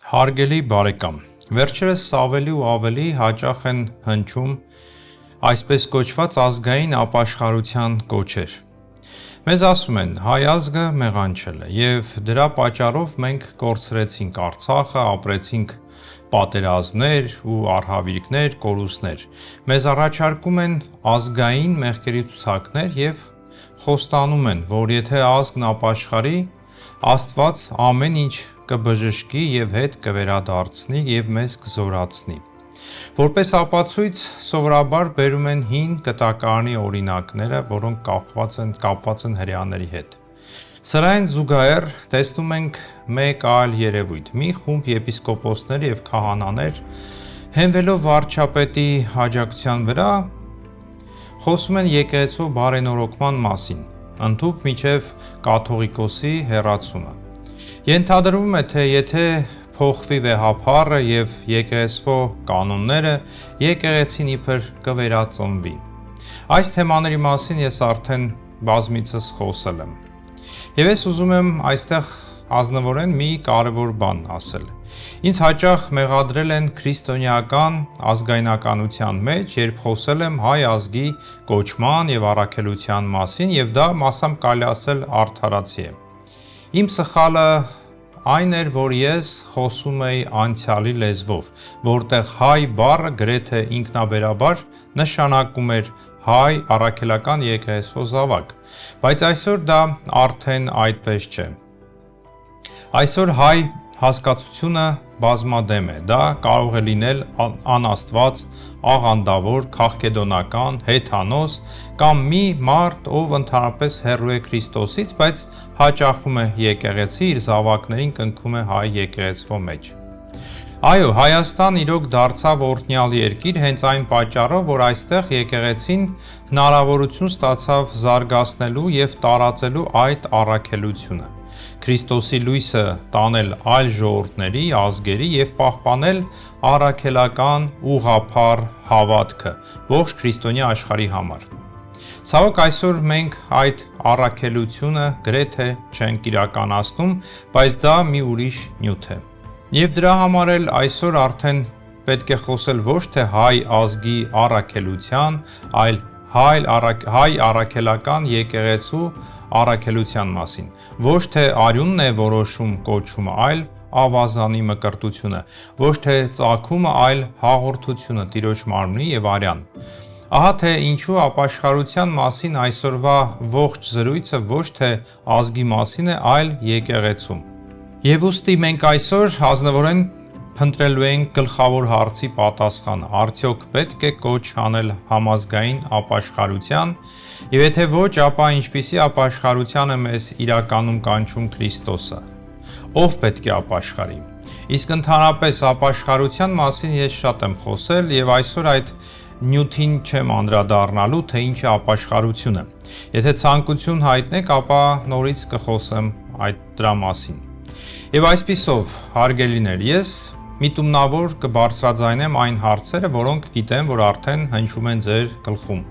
Հարգելի բարեկամ, վերջերս ավելի ու ավելի հաճախ են հնչում այսպես կոչված ազգային ապաշխարության կոչեր։ Մեզ ասում են հայ ազգը մեղանչել է և դրա պատճառով մենք կորցրեցինք Արցախը, ապրեցինք պատերազմներ ու արհավիրքներ, կորուստներ։ Մեզ առաջարկում են ազգային մեղքերի ցուցակներ և խոստանում են, որ եթե ազգն ապաշխարի, Աստված ամեն ինչ կբժշկի և հետ կվերադարձնի և մեզ կզորացնի։ Որպես ապացույց սովորաբար բերում են հին կտակարանի օրինակները, որոնք կապված են հրեաների հետ։ Սրային զուգահեռ տեսնում ենք մեկ այլ երևույթ՝ մի խումբ եպիսկոպոսներ և քահանաներ հենվելով վարչապետի աջակցության վրա խոսում են եկեղեցու բարենորոգման մասին, ընդհուպ մինչև կաթողիկոսի հեռացումը։ Ենթադրվում է, թե եթե փոխվի վեհափառը և եկեղեցվո կանոնները, եկեղեցին իբր կվերածնվի։ Այս թեմաների մասին ես արդեն բազմիցս խոսել եմ։ Եվ ես ուզում եմ այստեղ ազնվորեն մի կարևոր բան ասել։ Ինձ հաճախ մեղադրել են քրիստոնեական ազգայնականության մեջ, երբ խոսել եմ հայ ազգի կոչման և առաքելության մասին, և դա մասամբ կարելի ասել արդարացի է։ Իմ սխալը այն էր, որ ես խոսում էի անցյալի լեզվով, որտեղ հայ բառը գրեթե ինքնաբերաբար նշանակում էր հայ առաքելական եկեղեցու զավակ, բայց այսօր դա արդեն այդպես չէ։ Այսօր հայ հասկացությունը բազմադեմ է, դա կարող է լինել անաստված, աղանդավոր, քաղքեդոնական, հեթանոս կամ մի մարդ, ով ընդհանրապես հեռու է Քրիստոսից, բայց հաճախում է եկեղեցի, իր զավակներին կնքում է հայ եկեղեցվո մեջ։ Այո, Հայաստան իրոք դարձավ օրհնյալ երկիր հենց այն պատճառով, որ այստեղ եկեղեցին հնարավորություն ստացավ զարգացնելու և տարածելու այդ առաքելությունը, Քրիստոսի լույսը տանել այլ ժողովուրդների, ազգերի և պահպանել առաքելական ուղղափառ հավատքը ողջ քրիստոնյա աշխարհի համար։ Ցավոք այսօր մենք այդ առաքելությունը գրեթե չենք իրականացնում, բայց դա մի ուրիշ նյութ է։ Եվ դրա համար էլ այսօր արդեն պետք է խոսել ոչ թե հայ ազգի առաքելության, այլ հայ առաքելական եկեղեցու առաքելության մասին։ Ոչ թե արյունն է որոշում կոչումը, այլ ավազանի մկրտությունը, ոչ թե ծագումը, այլ հաղորդությունը Տիրոջ մարմնի և արյան։ Ահա թե ինչու ապաշխարության մասին այսօրվա ողջ զրույցը ոչ թե ազգի մասին է, այլ եկեղեցու։ Եվ ուստի մենք այսօր ազնվորեն փնտրելու ենք գլխավոր հարցի պատասխանը՝ արդյոք պետք է կոչ անել համազգային ապաշխարության, և եթե ոչ, ապա ինչպիսի ապաշխարության է մեզ իրականում կանչում Քրիստոսը։ Ով պետք է ապաշխարի։ Իսկ ընդհանրապես ապաշխարության մասին ես շատ եմ խոսել և այսօր այդ նյութին չեմ անդրադառնալու, թե ինչ է ապաշխարությունը։ Եթե ցանկություն հայտնեք, ապա նորից կխոսեմ դրա մասին։ Եվ այսպիսով, հարգելիներ, ես միտումնավոր կբարձրաձայնեմ այն հարցերը, որոնք գիտեմ, որ արդեն հնչում են ձեր գլխում,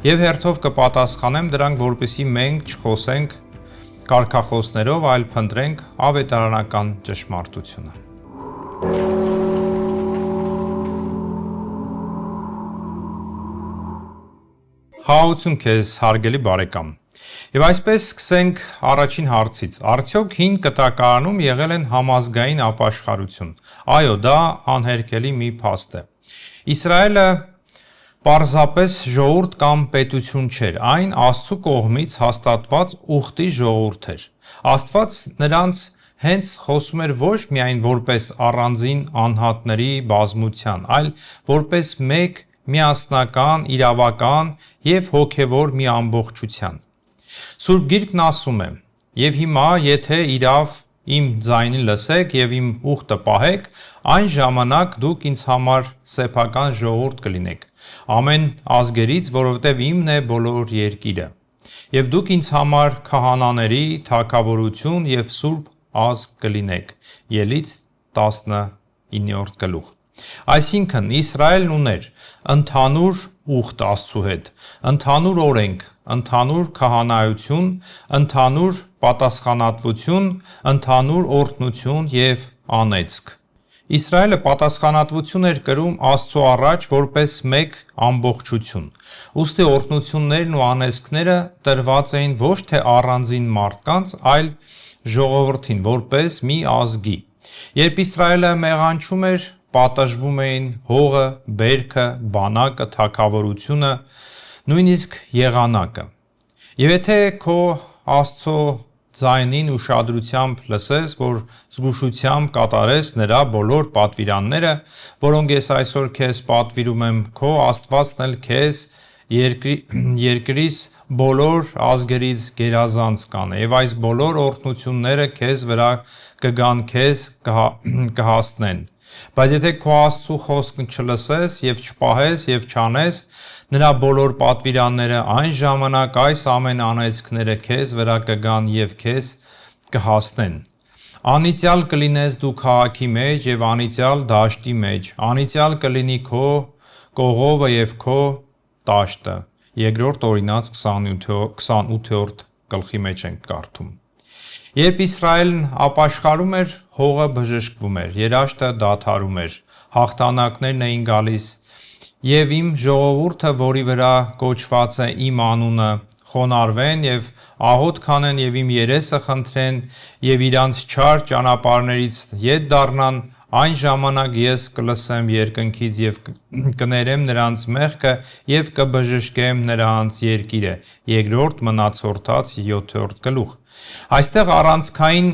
և հերթով կպատասխանեմ դրանք, որպեսզի մենք չխոսենք կարգախոսներով, այլ փնտրենք ավետարանական ճշմարտությունը։ Խաղաղություն քեզ, հարգելի բարեկամ։ Եվ այսպես սկսենք առաջին հարցից. արդյոք հին կտակարանում եղել են համազգային ապաշխարություն։ Այո, դա անհերքելի մի փաստ է։ Իսրայելը պարզապես ժողովուրդ կամ պետություն չէր, այն Աստծու կողմից հաստատված ուխտի ժողովուրդ էր։ Աստված նրանց հենց խոսում էր ոչ միայն որպես առանձին անհատների բազմության, այլ որպես մեկ միասնական, իրավական և հոգևոր մի ամբողջության։ Սուրբ Գիրքն ասում է. «Եվ հիմա, եթե իրավ իմ ձայնին լսեք և իմ ուխտը պահեք, այն ժամանակ դուք ինձ համար սեփական ժողովուրդ կլինեք ամեն ազգերից, որովհետև իմն է բոլոր երկիրը, և դուք ինձ համար քահանաների թագավորություն և սուրբ ազգ կլինեք» Ելից 19:9։ Այսինքն Իսրայելն ուներ ընդհանուր ուխտ Աստծու հետ, ընդհանուր օրենք, ընդհանուր քահանայություն, ընդհանուր պատասխանատվություն, ընդհանուր օրհնություն և անեծք։ Իսրայելը պատասխանատվություն էր կրում Աստծո առաջ որպես մեկ ամբողջություն։ Ուստի օրհնություններն ու անեծքները տրված էին ոչ թե առանձին մարդկանց, այլ ժողովրդին որպես մի ազգի։ Երբ Իսրայելը մեղանչում էր, պատժվում էին հողը, բերքը, բանակը, թագավորությունը, նույնիսկ եղանակը։ Եվ եթե քո Աստծո ձայնին ուշադրությամբ լսես, որ զգուշությամբ կատարես նրա բոլոր պատվիրանները, որոնք ես այսօր քեզ պատվիրում եմ, քո Աստվածն էլ քեզ երկրիս բոլոր ազգերից գերազանց կանե, եւ այս բոլոր օրհնությունները քեզ վրա կգան, քեզ կհասնեն։ Բայց եթե քո Աստծո խոսքն չլսես եւ չպահես եւ չանես նրա բոլոր պատվիրանները, այն ժամանակ այս ամեն անեծքները քեզ վրա կգան եւ քեզ կհասնեն։ Անիծյալ կլինես դու քաղաքի մեջ եւ անիծյալ դաշտի մեջ, անիծյալ կլինի քո կողովը եւ քո տաշտը։ Երկրորդ Օրինաց 28-րդ գլխի մեջ ենք կարդում։ Երբ Իսրայելն ապաշխարում էր, հողը բժշկվում էր, երաշտը դադարում էր, հաղթանակներն էին գալիս, եւ իմ ժողովուրդը, որի վրա կոչված է իմ անունը, խոնարհվեն եւ աղոթ քանեն եւ իմ երեսը խնդրեն եւ իրանց չար ճանապարհներից ետ դառնան, այն ժամանակ ես կլսեմ երկնքից եւ կներեմ նրանց մեղքը եւ կբժշկեմ նրանց երկիրը։ Երկրորդ Մնացորդաց 7-րդ գլուխ։ Այստեղ առանցքային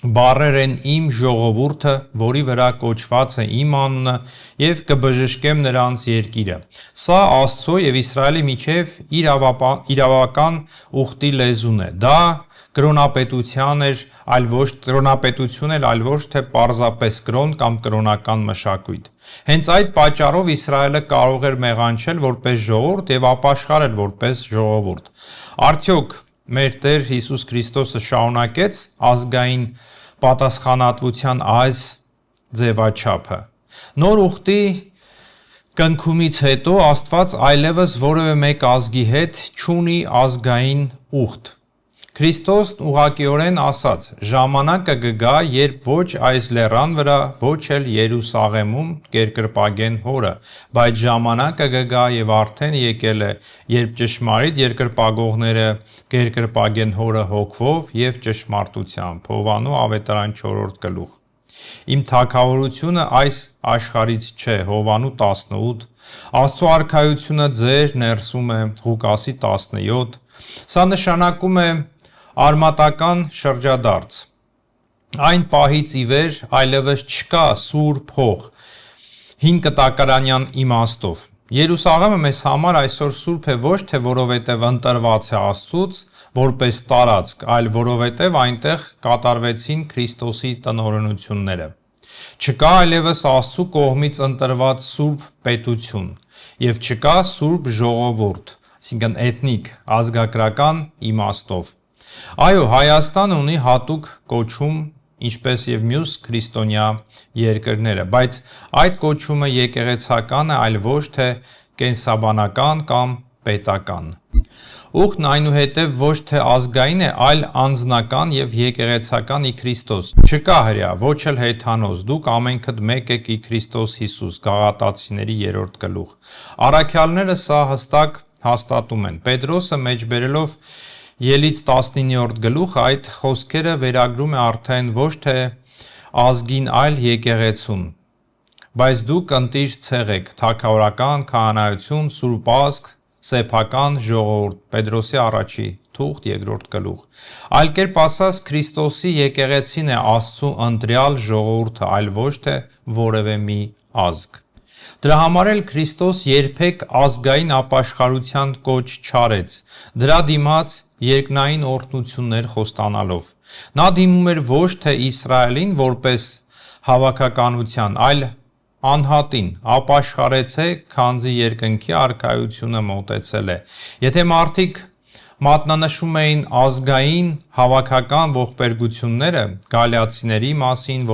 բառեր են իմ ժողովուրդը, որի վրա կոչված է իմ անունը եւ կբժշկեմ նրանց երկիրը։ Սա Աստծո եւ Իսրայելի միջև իրավական ուխտի լեզուն է։ Դա կրոնապետություն էր, այլ ոչ թե պարզապես կրոն կամ կրոնական մշակույթ։ Հենց այդ պատճառով Իսրայելը կարող էր մեղանչել որպես ժողովուրդ եւ ապաշխարել որպես ժողովուրդ։ Արդյոք մեր Տեր Հիսուս Քրիստոսը շարունակեց ազգային պատասխանատվության այս ձևաչափը։ Նոր ուխտի կնքումից հետո Աստված այլևս որևէ մեկ ազգի հետ չունի ազգային ուխտ։ Քրիստոսն ուղղակիորեն ասաց. ժամանակը կգա, երբ ոչ այս լեռան վրա, ոչ էլ Երուսաղեմում կերկրպագեն հորը, բայց ժամանակը կգա եւ արդեն եկել է, երբ ճշմարիտ երկրպագողները կերկրպագեն հորը հոգվով եւ ճշմարտությամբ։ Հովանու ավետարան 4-րդ գլուխ։ Իմ թագավորությունը այս աշխարհից չէ։ Հովանու 18։ Աստծո արքայությունը ձեր ներսում է։ Ղուկասի 17։ Սա նշանակում է արմատական շրջադարձ։ Այն պահից ի վեր այլևս չկա սուրբ հող հին կտակարանյան իմաստով։ Երուսաղեմը մեզ համար այսօր սուրբ է ոչ թե որովհետև ընտրված է Աստծուց որպես տարածք, այլ որովհետև այնտեղ կատարվեցին Քրիստոսի տնօրինությունները։ Չկա այլևս Աստծու կողմից ընտրված սուրբ պետություն եւ չկա սուրբ ժողովուրդ, այսինքն էթնիկ, ազգագրական իմաստով։ Այո, Հայաստանը ունի հատուկ կոչում, ինչպես եւ մյուս քրիստոնյա երկրները, բայց այդ կոչումը եկեղեցական է, այլ ոչ թե կենսաբանական կամ պետական։ Ուխտն այնուհետև ոչ թե ազգային է, այլ անձնական եւ եկեղեցական ի Քրիստոս։ Չկա հրյա, ոչ էլ հեթանոս, դուք ամենքդ մեկ եք ի Քրիստոս Հիսուս, Գաղատացիների 3-րդ գլուխ։ Առաքյալները սա հստակ հաստատում են։ Պետրոսը մեջբերելով Ելից 19-րդ գլուխ այդ խոսքերը վերագրում է արդեն ոչ թե ազգին, այլ եկեղեցուն։ Բայց դուք ընտիր ցեղ եք, թագավորական քահանայություն, սուրբ ազգ, սեփական ժողովուրդ։ Պետրոսի առաջի թուղթ 2-րդ գլուխ։ Այլ կերպ ասած, Քրիստոսի եկեղեցին է Աստծո ընտրյալ ժողովուրդը, այլ ոչ թե որևէ մի ազգ։ Դրա համար էլ Քրիստոս երբեք ազգային ապաշխարության կոչ չարեց, դրա դիմաց երկնային օրհնություններ խոստանալով։ Նա դիմում էր ոչ թե Իսրայելին որպես հավաքականության, այլ անհատին, ապաշխարեցեք, քանզի երկնքի արքայությունը մոտեցել է։ Եթե մարդիկ մատնանշում էին ազգային հավաքական ողբերգությունները գալիացիների մասին,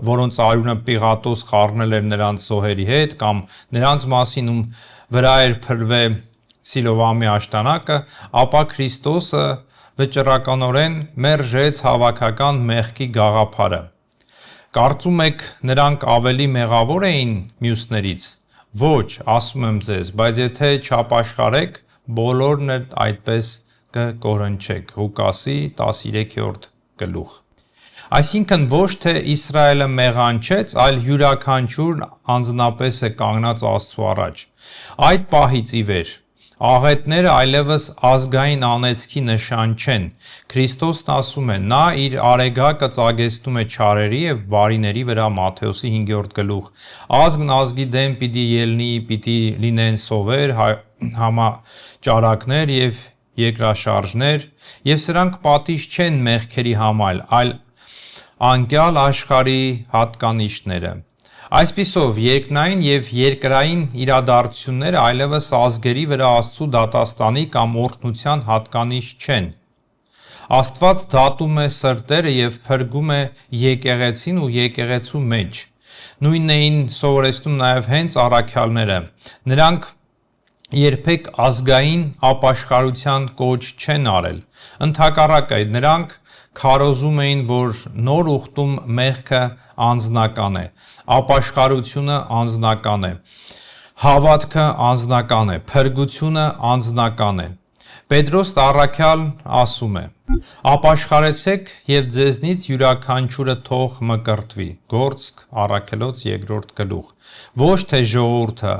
որոնց արյունը Պիղատոս խառնել էր նրանց զոհերի հետ, կամ նրանց մասին, ում վրա էր փրվել Սիլովամի աշտանակը, ապա Քրիստոսը վճռականորեն մերժեց հավաքական մեղքի գաղափարը։ Կարծում եք նրանք ավելի մեղավոր էին մյուսներից։ Ոչ, ասում եմ ձեզ, բայց եթե չապաշխարեք, բոլորն էլ այդպես կկորնչեք։ Ղուկասի 13-րդ գլուխ։ Այսինքն ոչ թե Իսրայելը մեղանչեց, այլ յուրաքանչյուրն անձնապես է կանգնած Աստծու առաջ։ Այդ պահից ի վեր աղետները այլևս ազգային անեծքի նշան չեն։ Քրիստոսն ասում է, նա իր արեգակը ծագեցնում է չարերի և բարիների վրա, Մատթեոսի 5-րդ գլուխ։ Ազգն ազգի դեմ պիտի ելնի, պիտի լինեն սովեր, համաճարակներ և երկրաշարժներ, և սրանք պատիժ չեն մեղքերի համար, այլ անկյալ աշխարհի հատկանիշները։ Այսպիսով, երկնային և երկրային իրադարձությունները այլևս ազգերի վրա Աստծու դատաստանի կամ օրհնության հատկանիշ չեն։ Աստված դատում է սրտերը և փրկում է եկեղեցին ու եկեղեցու մեջ։ Նույնն էին սովորեցնում նաև հենց առաքյալները։ Նրանք երբեք ազգային ապաշխարության կոչ չեն արել։ Ընդհակառակը, նրանք քարոզում էին, որ նոր ուխտում մեղքը անձնական է, ապաշխարությունը անձնական է, հավատքը անձնական է, փրկությունը անձնական է։ Պետրոս առաքյալն ասում է. «Ապաշխարեցեք և ձեզնից յուրաքանչյուրը թող մկրտվի» Գործք առաքելոց 2-րդ գլուխ։ Ոչ թե ժողովուրդը,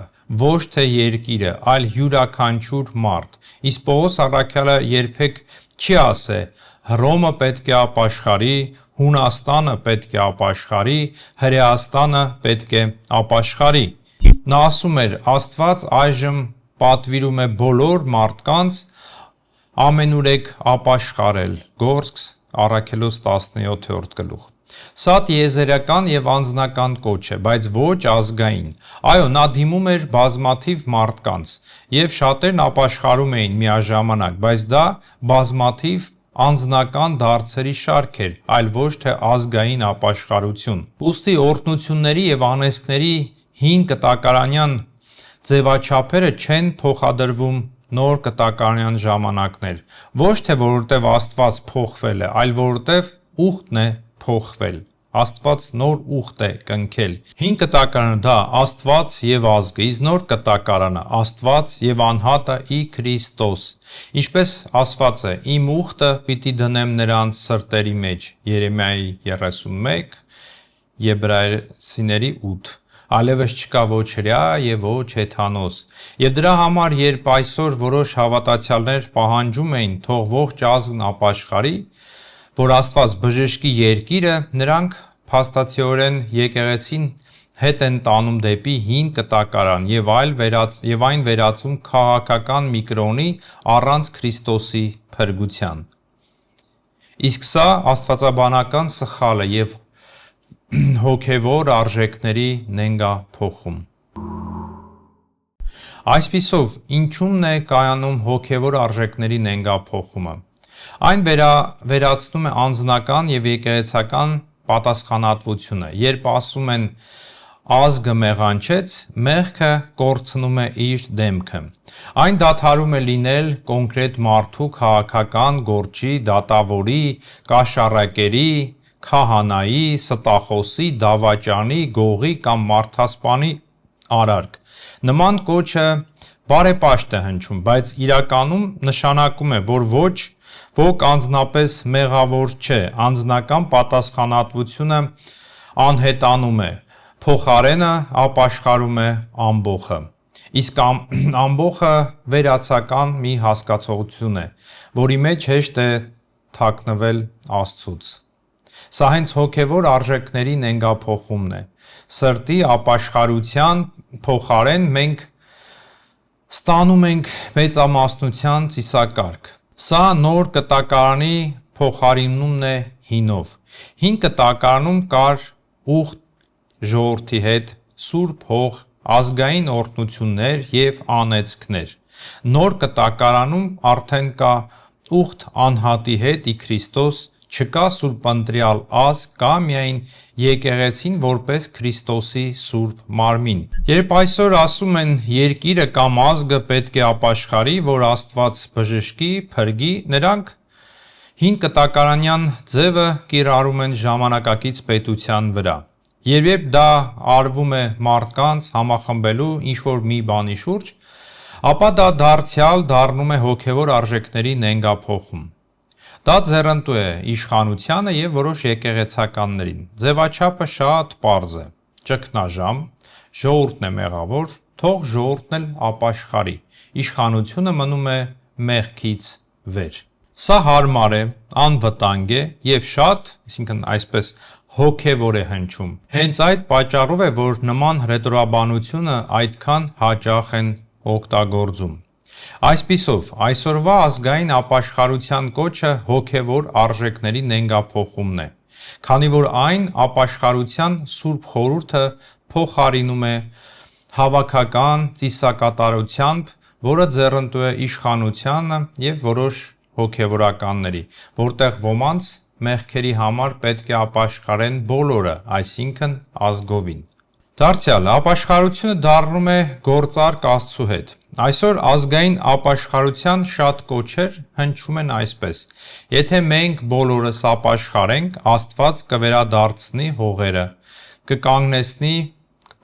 ոչ թե երկիրը, այլ յուրաքանչյուր մարդ։ Իսկ Պողոս առաքյալը երբեք չի ասե. Հռոմը պետք է ապաշխարի, Հունաստանը պետք է ապաշխարի, Հրեաստանը պետք է ապաշխարի։ Նա ասում էր. Աստված այժմ պատվիրում է բոլոր մարդկանց ամենուրեք ապաշխարել։ Գործք առաքելոց 17-րդ գլուխ։ Սա տիեզերական և անձնական կոչ է, բայց ոչ ազգային։ Այո, նա դիմում էր բազմաթիվ մարդկանց, և շատերն ապաշխարում էին միաժամանակ, բայց դա բազմաթիվ անձնական դարձերի շարք էր, այլ ոչ թե ազգային ապաշխարություն։ Ուստի օրհնությունների և անեծքների հին կտակարանյան ձևաչափերը չեն փոխադրվում նոր կտակարանյան ժամանակներ։ Ոչ թե որովհետև Աստված փոխվել է, այլ որովհետև ուխտն է փոխվել։ Աստված նոր ուխտ է կնքել։ Հին կտակարանը դա Աստված և ազգը, իսկ նոր կտակարանը Աստված և անհատը ի Քրիստոս։ Ինչպես ասված է. «Իմ ուխտը պիտի դնեմ նրանց սրտերի մեջ» Երեմիայի 31, Եբրայեցիների 8։ Այլևս չկա ոչ հրեա և ոչ հեթանոս։ Եվ դրա համար, երբ այսօր որոշ հավատացյալներ պահանջում էին, թող ողջ ազգն ապաշխարի, որ Աստված բժշկի երկիրը, նրանք փաստացիորեն եկեղեցին հետ են տանում դեպի հին կտակարան և այն վերածում քաղաքական մի կրոնի առանց Քրիստոսի փրկության։ Իսկ սա աստվածաբանական սխալ է և հոգևոր արժեքների նենգափոխում։ Այսպիսով, ինչու՞մն է կայանում հոգևոր արժեքների նենգափոխումը։ Այն վերացնում է անձնական և եկեղեցական պատասխանատվությունը։ Երբ ասում են ազգը մեղանչեց, մեղքը կորցնում է իր դեմքը։ Այն դադարում է լինել կոնկրետ մարդու քաղաքական գործի, դատավորի, կաշառակերի, քահանայի, ստախոսի, դավաճանի, գողի կամ մարդասպանի արարք։ Նման կոչը բարեպաշտ է հնչում, բայց իրականում նշանակում է, որ ոք անձնապես մեղավոր չէ, անձնական պատասխանատվությունը անհետանում է, փոխարենը ապաշխարում է ամբոխը։ Իսկ ամբոխը վերացական մի հասկացություն է, որի մեջ հեշտ է թաքնվել Աստծուց։ Սա հենց հոգևոր արժեքների նենգափոխումն է։ Սրտի ապաշխարության փոխարեն մենք ստանում ենք մեծամասնության ծիսակարգ։ Սա նոր կտակարանի փոխարինումն է հինով։ Հին կտակարանում կար ուխտ ժողովրդի հետ, սուրբ հող, ազգային օրհնություններ և անեծքներ։ Նոր կտակարանում արդեն կա ուխտ անհատի հետ ի Քրիստոս, չկա սուրբընտրյալ ազգ, կա միայն եկեղեցին որպես Քրիստոսի սուրբ մարմին։ Երբ այսօր ասում են երկիրը կամ ազգը պետք է ապաշխարի, որ Աստված բժշկի, փրկի, նրանք Հին կտակարանյան ձևը կիրառում են ժամանակակից պետության վրա։ Երբ դա արվում է մարդկանց համախմբելու ինչ-որ մի բանի շուրջ, ապա դա դարձյալ դառնում է հոգևոր արժեքների նենգափոխում։ Դա ձեռնտու է իշխանությանը և որոշ եկեղեցականներին։ Ձևաչափը շատ պարզ է։ Ճգնաժամ, ժողովուրդն է մեղավոր, թող ժողովուրդն էլ ապաշխարի, իշխանությունը մնում է մեղքից վեր։ Սա հարմար է, անվտանգ է և շատ, այսինքն այսպես հոգևոր է հնչում։ Հենց այդ պատճառով է, որ նման հռետորաբանությունը այդքան հաճախ են օգտագործում։ Այսպիսով, այսօրվա ազգային ապաշխարության կոչը հոգևոր արժեքների նենգափոխումն է, քանի որ այն ապաշխարության սուրբ խորհուրդը փոխարինում է հավաքական ծիսակատարությամբ, որը ձեռնտու է իշխանությանը և որոշ հոգևորականների, որտեղ ոմանց մեղքերի համար պետք է ապաշխարեն բոլորը, այսինքն ազգովին։ Դարձյալ, ապաշխարությունը դառնում է գործարք Աստծու հետ։ Այսօր ազգային ապաշխարության շատ կոչեր հնչում են այսպես. եթե մենք բոլորս ապաշխարենք, Աստված կվերադարձնի հողերը, կկանգնեցնի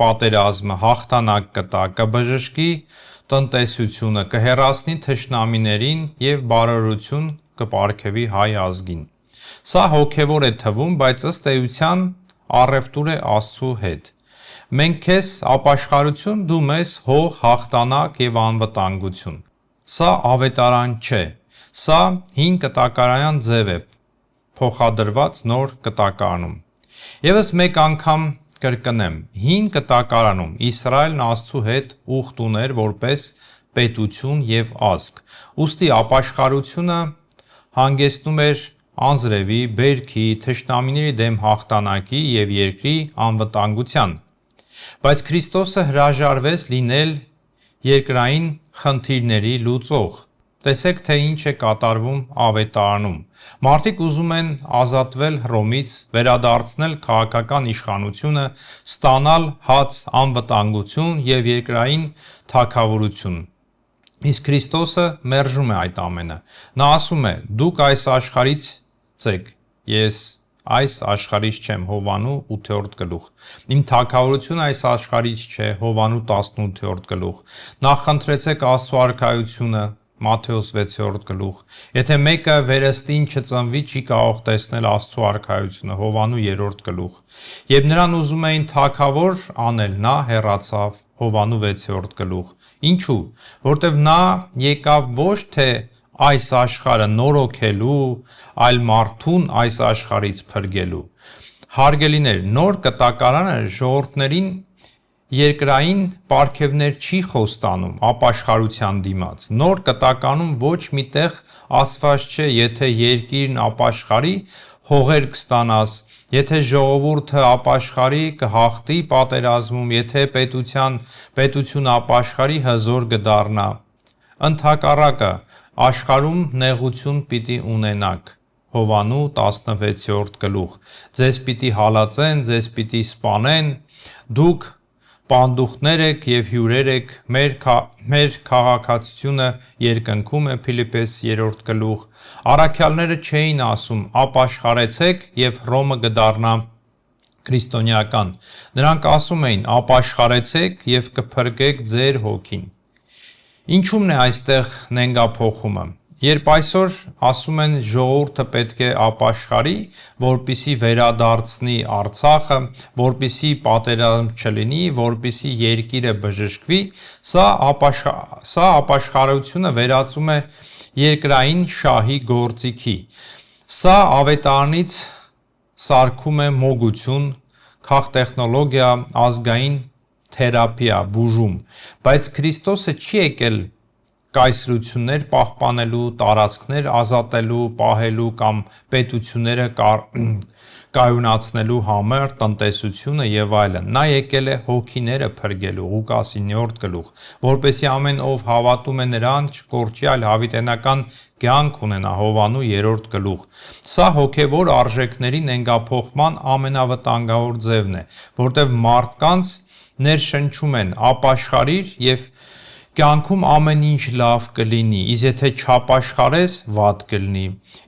պատերազմը, հաղթանակ կտա, կբժշկի տնտեսությունը, կհեռացնի թշնամիներին և բարօրություն կպարգևի հայ ազգին։ Սա հոգևոր է թվում, բայց ըստ էության առևտուր է Աստծու հետ։ Մենք քեզ ապաշխարություն, դու մեզ հող, հաղթանակ և անվտանգություն։ Սա ավետարան չէ, սա հին կտակարանյան ձև է, փոխադրված նոր կտակարանում։ Եվս մեկ անգամ կրկնեմ, հին կտակարանում Իսրայելն Աստծու հետ ուխտ ուներ որպես պետություն և ազգ, ուստի ապաշխարությունը հանգեցնում էր անձրևի, բերքի, թշնամիների դեմ հաղթանակի և երկրի անվտանգության։ Բայց Քրիստոսը հրաժարվեց լինել երկրային խնդիրների լուծող։ Տեսեք, թե ինչ է կատարվում ավետարանում։ Մարդիկ ուզում են ազատվել Հռոմից, վերադարձնել քաղաքական իշխանությունը, ստանալ հաց անվտանգություն և երկրային թագավորություն։ Իսկ Քրիստոսը մերժում է այդ ամենը։ Նա ասում է. «Դուք այս աշխարհից եք, ես այս աշխարհից չեմ» Հովհաննես 8-րդ գլուխ։ Իմ թագավորությունը այս աշխարհից չէ Հովհաննես 18-րդ գլուխ։ Նախընտրեցեք Աստծու արքայությունը Մատթեոս 6-րդ գլուխ։ Եթե մեկը վերստին չծնվի, չի կարող տեսնել Աստծու արքայությունը Հովհաննես 3-րդ գլուխ։ Երբ նրան ուզում էին թագավոր անել, նա հեռացավ Հովհաննես 6-րդ գլուխ։ Ինչու՞։ Որտև նա եկավ ոչ թե այս աշխարհը նորոգելու, այլ մարդուն այս աշխարհից փրկելու։ Հարգելիներ, նոր կտակարանը ժողովուրդներին երկրային պարգևներ չի խոստանում ապաշխարության դիմաց։ Նոր կտակարանում ոչ մի տեղ ասված չէ, եթե երկիրն ապաշխարի, հողեր կստանաս, եթե ժողովուրդը ապաշխարի, կհաղթի պատերազմում, եթե պետությունը ապաշխարի, հզոր կդառնա։ Ընդհակառակը, աշխարհում նեղություն պիտի ունենաք։ Հովհաննես 16-րդ գլուխ։ Ձեզ պիտի հալածեն, ձեզ պիտի սպանեն, դուք պանդուխտներ եք և հյուրեր եք, մեր քաղաքացիությունը երկնքում է Փիլիպպես 3-րդ գլուխ։ Առաքյալները չէին ասում ապաշխարեցեք և Հռոմը կդառնա քրիստոնեական։ Նրանք ասում էին ապաշխարեցեք և կփրկեք ձեր հոգին։ Ինչու՞մն է այստեղ նենգափոխումը։ Երբ այսօր ասում են ժողովուրդը պետք է ապաշխարի, որպեսզի վերադարձնի Արցախը, որպեսզի պատերազմ չլինի, որպեսզի երկիրը բժշկվի, սա ապաշխարությունը վերածում է երկրային շահի գործիքի։ Սա ավետարանից սարքում է մոգություն, քաղտեխնոլոգիա, ազգային թերապիա, բուժում, բայց Քրիստոսը չի եկել կայսրություններ պահպանելու, տարածքներ ազատելու, պահելու կամ պետությունները կայունացնելու համար, տնտեսությունը և այլն։ Նա եկել է հոգիները փրկելու Ղուկաս 9-րդ գլուխ, որպեսզի ամեն ով հավատում է նրան չկորչի, այլ հավիտենական կյանք ունենա Հովհաննես 3-րդ գլուխ։ Սա հոգևոր արժեքների նենգափոխման ամենավտանգավոր ձևն է, որտեղ մարդկանց ներշնչում են ապաշխարիր և Կյանքում ամեն ինչ լավ կլինի, իսկ եթե չապաշխարես, վատ կլինի։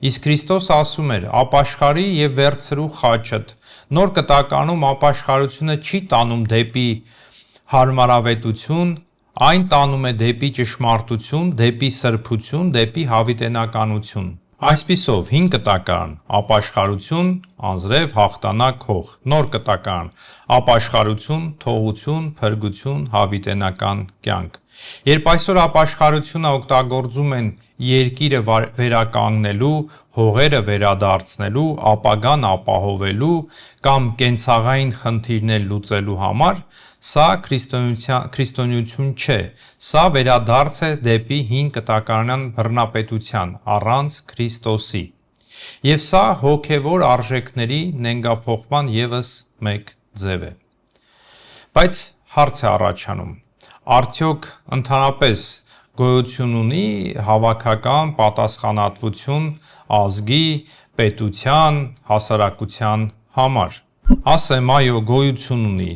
Իսկ Քրիստոս ասում էր. ապաշխարի եւ վերցրու խաչդ։ Նոր կտականում ապաշխարությունը չի տանում դեպի հարմարավետություն, այն տանում է դեպի ճշմարտություն, դեպի սրբություն, դեպի հավիտենականություն։ Այսպիսով, հին կտակարան ապաշխարություն, անձրև, հաղթանակ, հող։ Նոր կտակարան ապաշխարություն, թողություն, փրկություն, հավիտենական կյանք։ Երբ այսօր ապաշխարությունը օգտագործում են երկիրը վերականգնելու, հողերը վերադարձնելու, ապագան ապահովելու կամ կենցաղային խնդիրներ լուծելու համար, սա քրիստոնեություն չէ, սա վերադարձ է դեպի հին կտակարանյան բռնապետության առանց Քրիստոսի։ Եվ սա հոգևոր արժեքների նենգափոխման ևս մեկ ձև է։ Բայց հարց է առաջանում. արդյոք ընդհանրապես գոյություն ունի հավաքական պատասխանատվություն ազգի, պետության, հասարակության համար։ Ասեմ, այո, գոյություն ունի,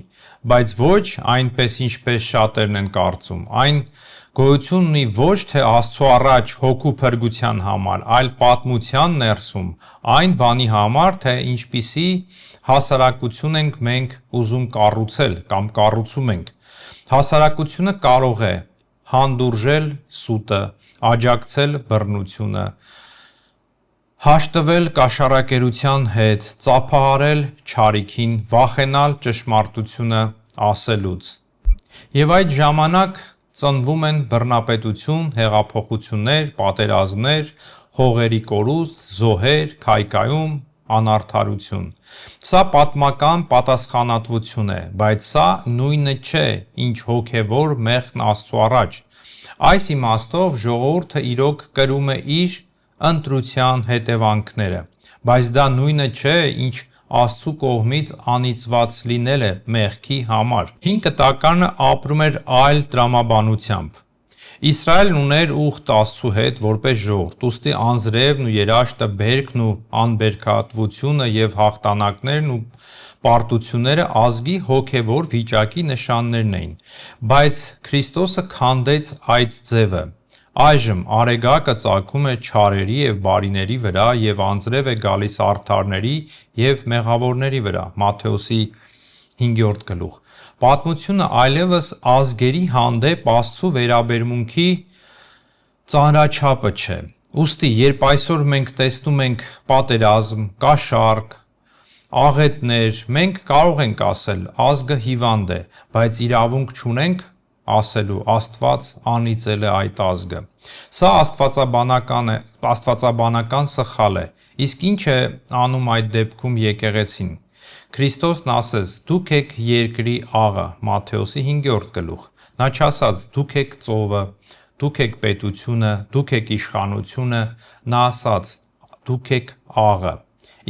բայց ոչ այնպես, ինչպես շատերն են կարծում։ Այն գոյություն ունի ոչ թե Աստծո առաջ հոգու փրկության համար, այլ պատմության ներսում, այն բանի համար, թե ինչպիսի հասարակություն ենք մենք ուզում կառուցել կամ կառուցում ենք։ Հասարակությունը կարող է հանդուրժել սուտը, աջակցել բռնությունը, հաշտվել կաշառակերության հետ, ծափահարել չարիքին, վախենալ ճշմարտությունը ասելուց։ Եվ այդ ժամանակ ծնվում են բռնապետություն, հեղափոխություններ, պատերազմներ, հողերի կորուստ, զոհեր, քայքայում, անարդարություն։ Սա պատմական պատասխանատվություն է, բայց սա նույնը չէ, ինչ հոգևոր մեղքն Աստծո առաջ։ Այս իմաստով ժողովուրդը իրոք կրում է իր ընտրության հետևանքները, բայց դա նույնը չէ, ինչ Աստծու կողմից անիծված լինել է մեղքի համար։ Հին կտակարանը ապրում էր այլ տրամաբանությամբ։ Իսրայելն ուներ ուխտ Աստծու հետ որպես ժողովուրդ, ուստի անձրևն ու երաշտը, բերքն ու անբերքատվությունը եւ հաղթանակներն ու պարտությունները ազգի հոգևոր վիճակի նշաններն էին, բայց Քրիստոսը քանդեց այդ ձևը։ Այժմ արեգակը ծագում է չարերի եւ բարիների վրա եւ անձրև է գալիս արդարների եւ մեղավորների վրա։ Մատթեոսի 5-րդ գլուխ։ Պատմությունը այլևս ազգերի հանդեպ Աստծո վերաբերմունքի ծանրաչափը չէ։ Ուստի, երբ այսօր մենք տեսնում ենք պատերազմ, կաշառք, աղետներ, մենք կարող ենք ասել ազգը հիվանդ է, բայց իրավունք չունենք ասելու Աստված անիծել է այդ ազգը։ Սա աստվածաբանական սխալ է։ Իսկ ինչ է անում այդ դեպքում եկեղեցին։ Քրիստոսն ասեց. դուք եք երկրի աղը, Մատթեոսի 5-րդ գլուխ։ Նա չասաց դուք եք ծովը, դուք եք պետությունը, դուք եք իշխանությունը, նա ասաց դուք եք աղը։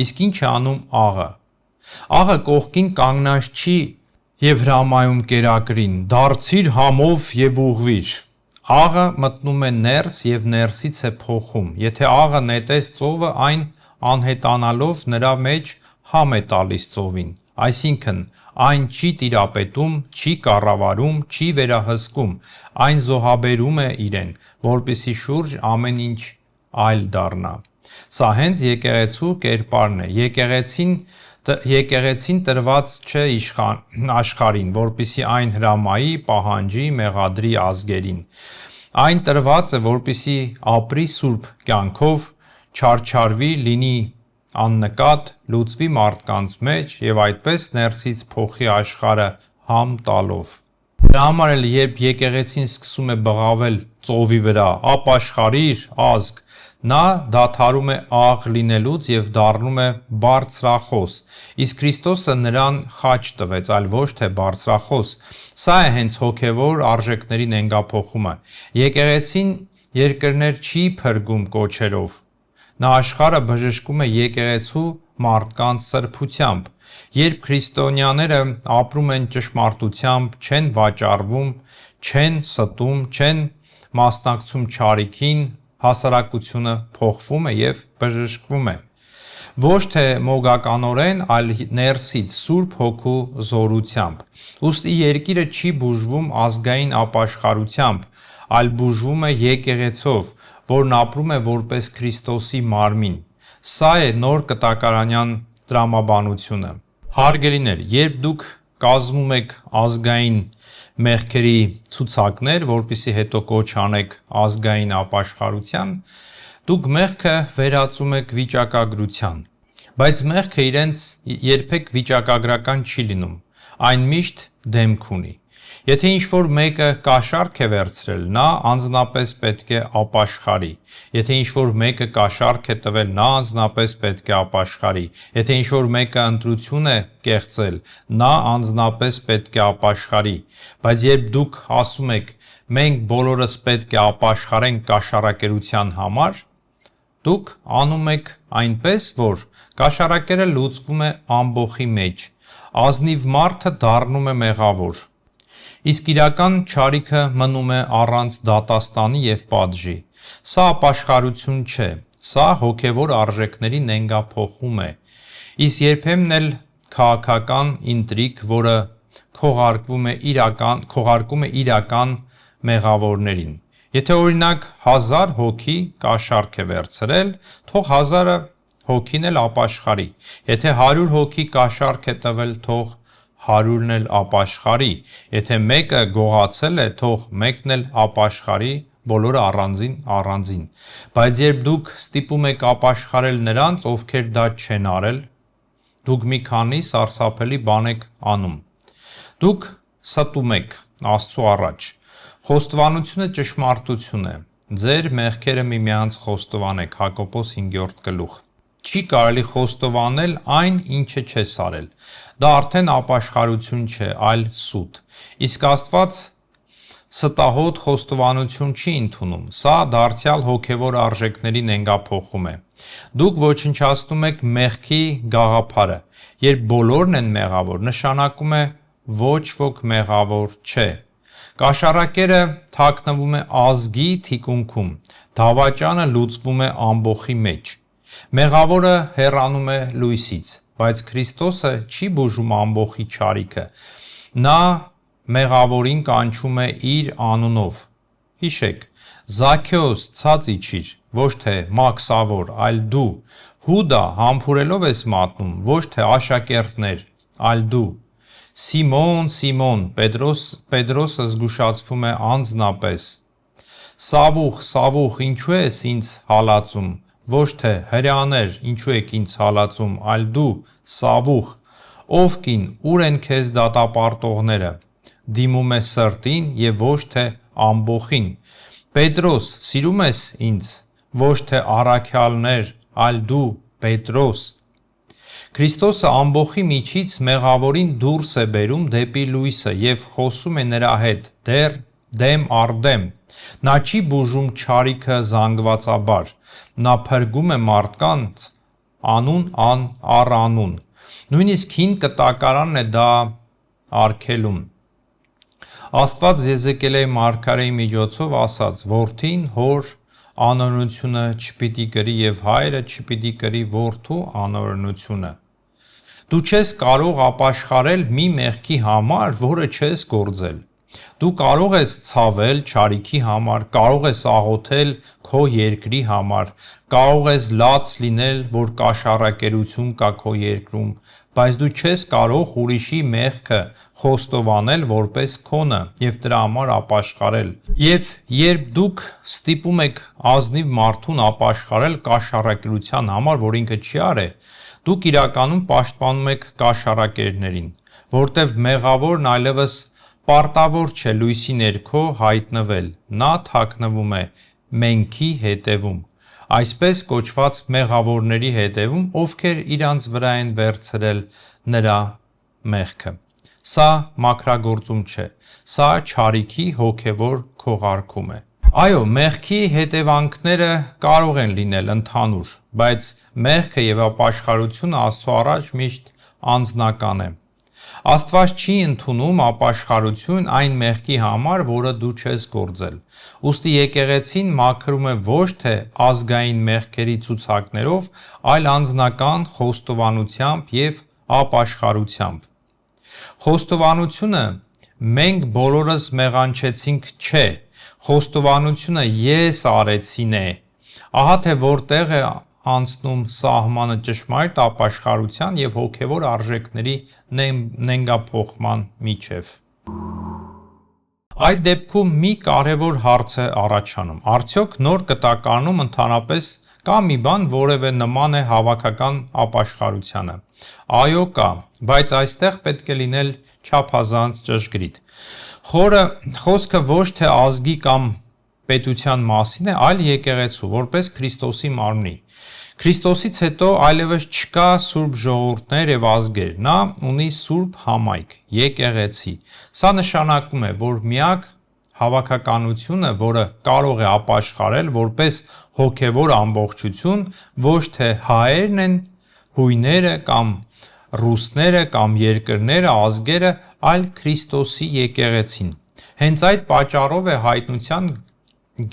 Իսկ ինչ է անում աղը։ Աղը կողքին կանգնած չի եւ հրամայում կերակրին. դարձիր համով եւ ուղղվիր։ Աղը մտնում է ներս եւ ներսից է փոխում։ Եթե աղը նետես ծովը, այն անհետանալով նրա մեջ համ է տալիս ծովին։ Այսինքն, այն չի տիրապետում, չի կառավարում, չի վերահսկում, այն զոհաբերում է իրեն, որպեսզի շուրջ ամեն ինչ այլ դառնա։ Սա հենց եկեղեցու կերպարն է։ Եկեղեցին տրված չէ աշխարհին, որպեսզի այն հրամայի, պահանջի, մեղադրի ազգերին։ Այն տրված է, որպեսզի ապրի սուրբ կյանքով, չարչարվի, լինի աննկատ, լուծվի մարդկանց մեջ եւ այդպես ներսից փոխի աշխարհը համ տալով։ Դրա համար էլ երբ եկեղեցին սկսում է բղավել ծովի վրա, ապաշխարիր ազգ, նա դադարում է աղ լինելուց եւ դառնում է բարձրախոս։ Իսկ Քրիստոսը նրան խաչ տվեց, այլ ոչ թե բարձրախոս։ Սա է հենց հոգևոր արժեքների նենգափոխումը։ Եկեղեցին երկրներ չի փրկում կոչերով։ Նա աշխարհը բժշկում է եկեղեցու մարդկանց սրբությամբ։ Երբ քրիստոնյաները ապրում են ճշմարտությամբ, չեն վաճառվում, չեն ստում, չեն մասնակցում չարիքին, հասարակությունը փոխվում է եւ բժշկվում է։ ոչ թե մոգականորեն, այլ ներսից Սուրբ Հոգու զորությամբ։ Ուստի երկիրը չի բուժվում ազգային ապաշխարությամբ, այլ բուժվում է եկեղեցով, որն ապրում է որպես Քրիստոսի մարմին։ Սա է նոր կտակարանյան տրամաբանությունը։ Հարգելիներ, երբ դուք կազմում եք ազգային մեղքերի ցուցակներ, որպեսզի հետո կոչ անեք ազգային ապաշխարության, դուք մեղքը վերածում եք վիճակագրության, բայց մեղքը իրենց երբեք վիճակագրական չի լինում, այն միշտ դեմք ունի։ Եթե ինչ-որ մեկը կաշառք է վերցրել, նա անձնապես պետք է ապաշխարի։ Եթե ինչ-որ մեկը կաշառք է տվել, նա անձնապես պետք է ապաշխարի։ Եթե ինչ-որ մեկը ընտրություն է կեղծել, նա անձնապես պետք է ապաշխարի։ Բայց երբ դուք ասում եք, մենք բոլորս պետք է ապաշխարենք կաշառակերության համար, դուք անում եք այնպես, որ կաշառակերը լուծվում է ամբոխի մեջ, ազնիվ մարդը դառնում է մեղավոր, իսկ իրական չարիքը մնում է առանց դատաստանի և պատժի։ Սա ապաշխարություն չէ, սա հոգևոր արժեքների նենգափոխում է, իսկ երբեմն էլ քաղաքական ինտրիգ, որը քողարկում է իրական մեղավորներին։ Եթե օրինակ 1000 հոգի կաշառք է վերցրել, թող 1000 հոգին էլ ապաշխարի։ Եթե 100 հոգի կաշառք է տվել, թող 100-ն էլ ապաշխարի։ Եթե մեկը գողացել է, թող մեկն էլ ապաշխարի, բոլորը առանձին։ Բայց երբ դուք ստիպում եք ապաշխարել նրանց, ովքեր դա չեն արել, դուք մի քանի սարսափելի բան եք անում։ Դուք ստում եք Աստծու առաջ։ Խոստովանությունը ճշմարտություն է։ Ձեր մեղքերը միմյանց խոստովանեք, Հակոբոս 5-րդ գլուխ։ Չի կարելի խոստովանել այն, ինչը չես արել։ Դա արդեն ապաշխարություն չէ, այլ սուտ։ Իսկ Աստված ստահոդ խոստովանություն չի ընդունում։ Սա դարձյալ հոգևոր արժեքների նենգափոխում է։ Դուք ոչնչացնում եք մեղքի գաղափարը։ Երբ բոլորն են մեղավոր, նշանակում է ոչ ոք մեղավոր չէ։ Կաշառակերը թաքնվում է ազգի թիկունքում, դավաճանը լուծվում է ամբոխի մեջ։ Մեղավորը հեռանում է լույսից, բայց Քրիստոսը չի բուժում ամբոխի չարիքը։ Նա մեղավորին կանչում է իր անունով։ Հիշեք, Զաքեոս, ցած իջիր, ոչ թե Մաքսավոր, այլ դու։ Հուդա, համբուրելով ես մատնում, ոչ թե աշակերտներ, այլ դու։ Սիմոն, Սիմոն, Պետրոսը զգուշացվում է անձնապես։ Սավուխ, Սավուխ, ինչու ես ինձ հալածում, ոչ թե հրեաներ, ինչու եք ինձ հալածում, այլ դու, Սավուխ, ով կին, ուր են քեզ դատապարտողները, դիմում է սրտին և ոչ թե ամբոխին։ Պետրոս, սիրում ես ինձ, ոչ թե առաքյալներ, այլ դու, Պետրոս։ Քրիստոսը ամբոխի միջից մեղավորին դուրս է բերում դեպի լույսը և խոսում է նրա հետ դեմ առ դեմ։ Նա չի բուժում չարիքը զանգվածաբար, նա փրկում է մարդկանց անուն առ անուն։ Նույնիսկ հին կտակարանն է դա արգելում։ Աստված Եզեկիել մարգարեի միջոցով ասաց. «Որդին հոր անօրենությունը չպիտի կրի և հայրը չպիտի կրի որդու անօրենությունը»։ Դու չես կարող ապաշխարել մի մեղքի համար, որը չես գործել։ Դու կարող ես ցավել չարիքի համար, կարող ես աղոթել քո երկրի համար, կարող ես լաց լինել, որ կաշառակերություն կա քո երկրում, բայց դու չես կարող ուրիշի մեղքը խոստովանել որպես քոնը և դրա համար ապաշխարել։ Եվ երբ դուք ստիպում եք ազնիվ մարդուն ապաշխարել կաշառակերության համար, որ ինքը չի արել, դուք իրականում պաշտպանում եք կաշառակերներին, որտև մեղավորն այլևս պարտավոր չէ լույսի ներքո հայտնվել, նա թաքնվում է մենքի հետևում, այսպես կոչված մեղավորների հետևում, ովքեր իրանց վրա են վերցրել նրա մեղքը։ Սա մաքրագործում չէ, սա չարիքի հոգևոր քողարկում է։ Այո, մեղքի հետևանքները կարող են լինել ընդհանուր, բայց մեղքը և ապաշխարությունը Աստծո առաջ միշտ անձնական է։ Աստված չի ընդունում ապաշխարություն այն մեղքի համար, որը դու չես գործել։ Ուստի եկեղեցին մաքրում է ոչ թե ազգային մեղքերի ցուցակներով, այլ անձնական խոստովանությամբ եւ ապաշխարությամբ։ Խոստովանությունը մենք բոլորս մեղանչեցինք չէ, խոստովանությունը ես արեցին է։ Ահա թե որտեղ է անցնում սահմանը ճշմարիտ ապաշխարության եւ հոգեվոր արժեքների նենգափոխման միջև։ Այդ դեպքում մի կարևոր հարց է առաջանում. արդյոք նոր կտակարանում ընդհանրապես կա մի բան, որևէ նման է հավաքական ապաշխարությանը։ Այո, կա, բայց այստեղ պետք է լինել չափազանց ճշգրիտ։ Խոսքը ոչ թե ազգի կամ պետության մասին է, այլ եկեղեցու, որպես Քրիստոսի մարմնի։ Քրիստոսից հետո այլևս չկա սուրբ ժողովուրդներ եւ ազգեր, նա ունի սուրբ համայնք, եկեղեցի։ Սա նշանակում է, որ միակ հավաքականությունը, որը կարող է ապաշխարել որպես հոգևոր ամբողջություն, ոչ թե հայերն են, հույները կամ ռուսները կամ երկրները, ազգերը, այլ Քրիստոսի եկեղեցին։ Հենց այդ պատճառով է հայտնության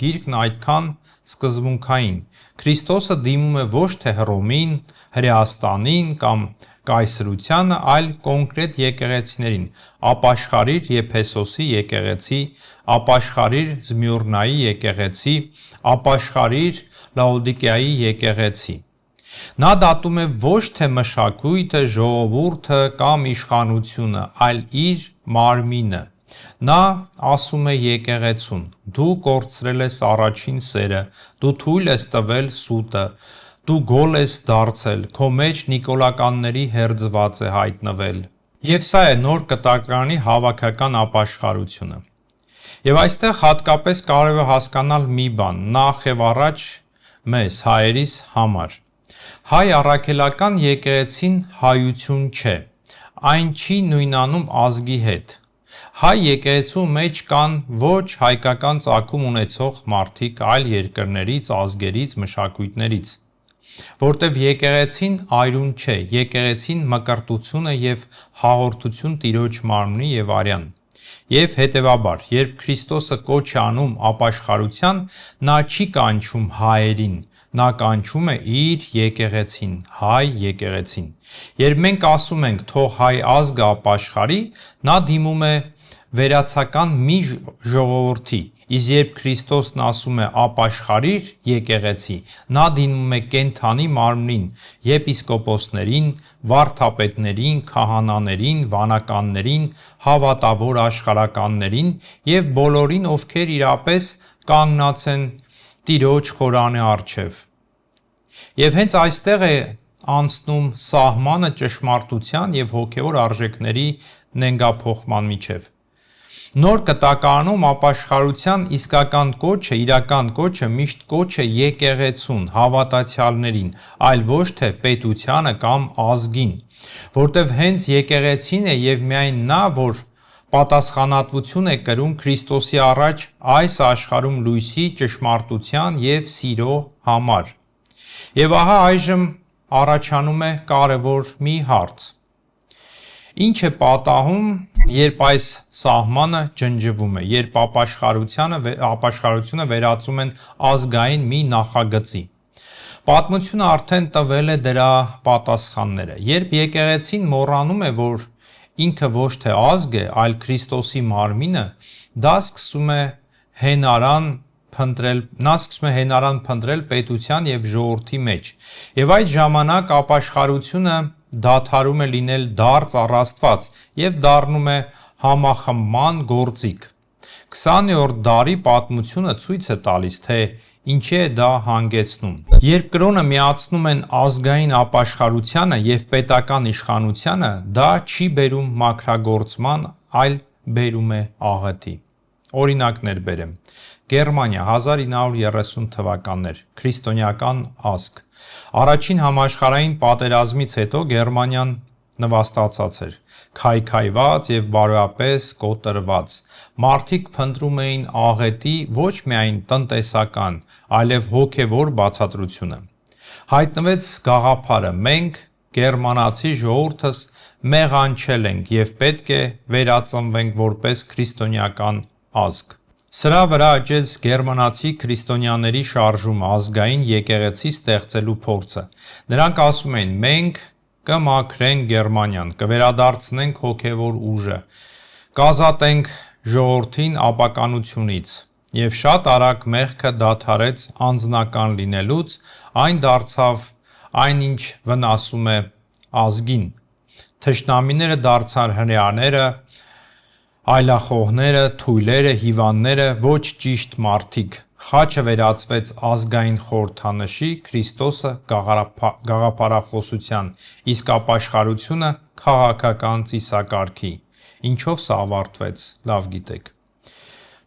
գիրքն այդքան սկզբունքային։ Քրիստոսը դիմում է ոչ թե Հռոմին, Հրեաստանին կամ կայսրությանը, այլ կոնկրետ եկեղեցիներին՝ ապաշխարիր Եփեսոսի եկեղեցի, ապաշխարիր Զմյուրնայի եկեղեցի, ապաշխարիր Լաոդիկեայի եկեղեցի։ Նա դատում է ոչ թե մշակույթը, ժողովուրդը կամ իշխանությունը, այլ իր մարմինը։ Նա ասում է եկեղեցուն. դու կորցրել ես առաջին սերը, դու թույլ ես տվել սուտը, դու գոլ ես դարձել, քո մեջ նիկոլականների հերձված է հայտնվել։ Եվ սա է նոր կտակարանի հավաքական ապաշխարությունը։ Եվ այստեղ հատկապես կարևոր է հասկանալ մի բան, նախ եւ առաջ մեզ, հայերիս համար։ Հայ առաքելական եկեղեցին հայություն չէ, այն չի նույնանում ազգի հետ։ Հայ եկեղեցու մեջ կան ոչ հայկական ծագում ունեցող մարդիկ այլ երկրներից, ազգերից, մշակույթներից, որտև եկեղեցին այրուն չէ, եկեղեցին մկրտություն է եւ հաղորդություն Տիրոջ մարմնի եւ արյան։ Եվ հետևաբար, երբ Քրիստոսը կոչ է անում ապաշխարության, նա չի կանչում հայերին, նա կանչում է իր եկեղեցին, հայ եկեղեցին։ Երբ մենք ասում ենք թող հայ ազգը ապաշխարի, նա դիմում է վերացական մի ժողովրդի, իսկ երբ Քրիստոսն ասում է ապաշխարիր եկեղեցի, նա դիմում է կենդանի մարմնին, եպիսկոպոսներին, վարդապետներին, քահանաներին, վանականներին, հավատավոր աշխարհականներին եւ բոլորին, ովքեր իրապես կանգնած են Տիրոջ խորանի առջև։ Եվ հենց այստեղ է անցնում սահմանը ճշմարտության եւ հոգեվոր արժեքների նենգափոխման միջև։ Նոր կտակարանում ապաշխարության իսկական կոչը, իրական կոչը միշտ կոչ է եկեղեցուն, հավատացյալներին, այլ ոչ թե պետությանը կամ ազգին, որտև հենց եկեղեցին է եւ միայն նա, որ պատասխանատվություն է կրում Քրիստոսի առաջ այս աշխարհում լույսի, ճշմարտության եւ սիրո համար։ Եվ ահա այժմ առաջանում է կարևոր մի հարց. Ինչ է պատահում, երբ այս սահմանը ջնջվում է, երբ ապաշխարությունը վերածում են ազգային մի նախագծի։ Պատմությունը արդեն տվել է դրա պատասխանները։ Երբ եկեղեցին մոռանում է, որ ինքը ոչ թե ազգ է, այլ Քրիստոսի մարմինը, դա սկսում է հենարան փնտրել պետության եւ ժողովրդի մեջ։ Եվ այդ ժամանակ ապաշխարությունը դադարում է լինել դարձ առ Աստված եւ դառնում է համախմբման գործիք։ 20-րդ դարի պատմությունը ցույց է տալիս, թե ինչի է դա հանգեցնում։ Երբ կրոնը միացնում են ազգային ապաշխարությանը եւ պետական իշխանությանը, դա չի բերում մաքրագործման, այլ բերում է աղետի։ Օրինակներ բերեմ։ Գերմանիա 1930 թվականներ, քրիստոնեական ազգ։ Առաջին համաշխարհային պատերազմից հետո Գերմանիան նվաստացած էր, քայքայված եւ բարոյապես կոտրված։ Մարդիկ փնտրում էին աղետի ոչ միայն տնտեսական, այլև հոգեվոր բացատրությունը։ Հայտնվեց գաղափարը՝ մենք գերմանացի ժողովուրդս մեղանչել ենք եւ պետք է վերածնվենք որպես քրիստոնեական ազգ։ Սրա վրա աճեց գերմանացի քրիստոնյաների շարժումը, ազգային եկեղեցի ստեղծելու փորձը։ Նրանք ասում էին. մենք կմաքրենք Գերմանիան, կվերադարձնենք հոգևոր ուժը, կազատենք ժողովրդին ապականությունից։ Եվ շատ արագ մեղքը դադարեց անձնական լինելուց, այն դարձավ այն, ինչ վնասում է ազգին։ Թշնամիները դարձան հրեաները, այլախոհները, թույլերը, հիվանդները, ոչ ճիշտ մարդիկ։ Խաչը վերածվեց ազգային խորհրդանշի, Քրիստոսը գաղափարախոսության, իսկ ապաշխարությունը քաղաքական ծիսակարգի։ Ինչով սա ավարտվեց, լավ գիտեք։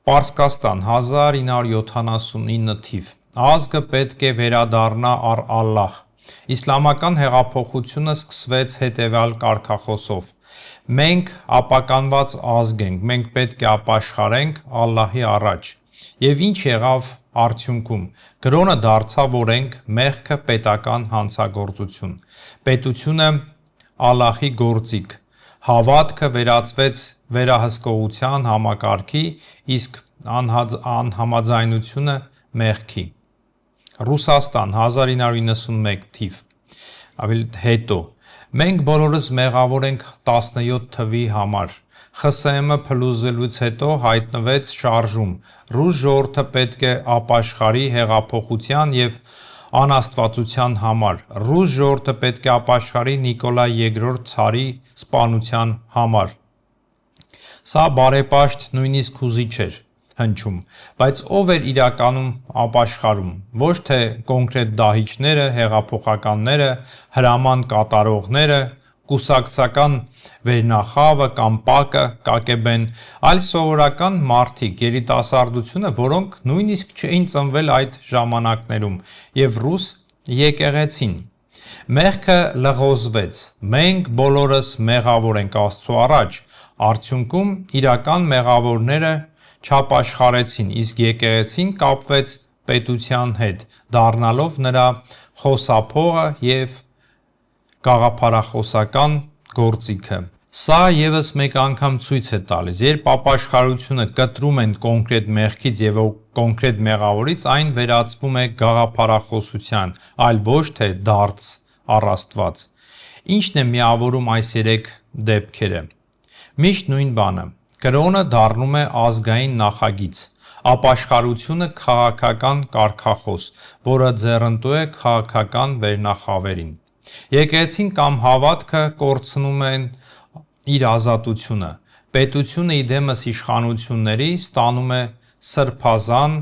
Պարսկաստան 1979 թիվ։ Ազգը պետք է վերադառնա առ Ալլահ։ Իսլամական հեղափոխությունը սկսվեց հետևյալ կարգախոսով. մենք ապականված ազգ ենք, մենք պետք է ապաշխարենք Ալլահի առաջ։ Եվ ինչ եղավ արդյունքում։ Կրոնը դարձավ օրենք, մեղքը պետական հանցագործություն, պետությունը Ալլահի գործիք, հավատքը վերածվեց վերահսկողության համակարգի, իսկ անհամաձայնությունը մեղքի։ Ռուսաստան 1991 թիվ։ Հետո մենք բոլորս մեղավոր ենք 17 թվի համար։ ԽՍՀՄ փլուզելուց հետո հայտնվեց շարժում։ Ռուս ժողովուրդը պետք է ապաշխարի հեղափոխության եւ անաստվածության համար։ Ռուս ժողովուրդը պետք է ապաշխարի Նիկոլայ II ցարի սպանության համար։ Սա բարեպաշտ, նույնիսկ հուզիչ էր հնչում, բայց ով էր իրականում ապաշխարում։ Ոչ թե կոնկրետ դահիճները, հեղափոխականները, հրաման կատարողները, կուսակցական վերնախավը կամ ՊԱԿ-ը, ԿԳԲ-ն, այլ սովորական մարդիկ, երիտասարդությունը, որոնք նույնիսկ չէին ծնվել այդ ժամանակներում, եւ ռուս եկեղեցին։ Մեղքը լղոզվեց։ Մենք բոլորս մեղավոր ենք Աստծո առաջ։ Արդյունքում իրական մեղավորները չապաշխարեցին, իսկ եկեղեցին կապվեց պետության հետ, դառնալով նրա խոսափողը եւ գաղափարախոսական գործիքը։ Սա եւս մեկ անգամ ցույց է տալիս, երբ ապաշխարությունը կտրում են կոնկրետ մեղքից եւ կոնկրետ մեղավորից, այն վերածվում է գաղափարախոսության, այլ ոչ թե դարձ առ Աստված։ Ինչն է միավորում այս երեք դեպքերը։ Միշտ նույն բանը։ Կրոնը դառնում է ազգային նախագիծ, ապաշխարությունը քաղաքական կարգախոս, որը ձեռնտու է քաղաքական վերնախավերին։ Եկեղեցին կամ հավատքը կորցնում են իր ազատությունը։ Պետությունը իդեմս իշխանությունների ստանում է սրբազան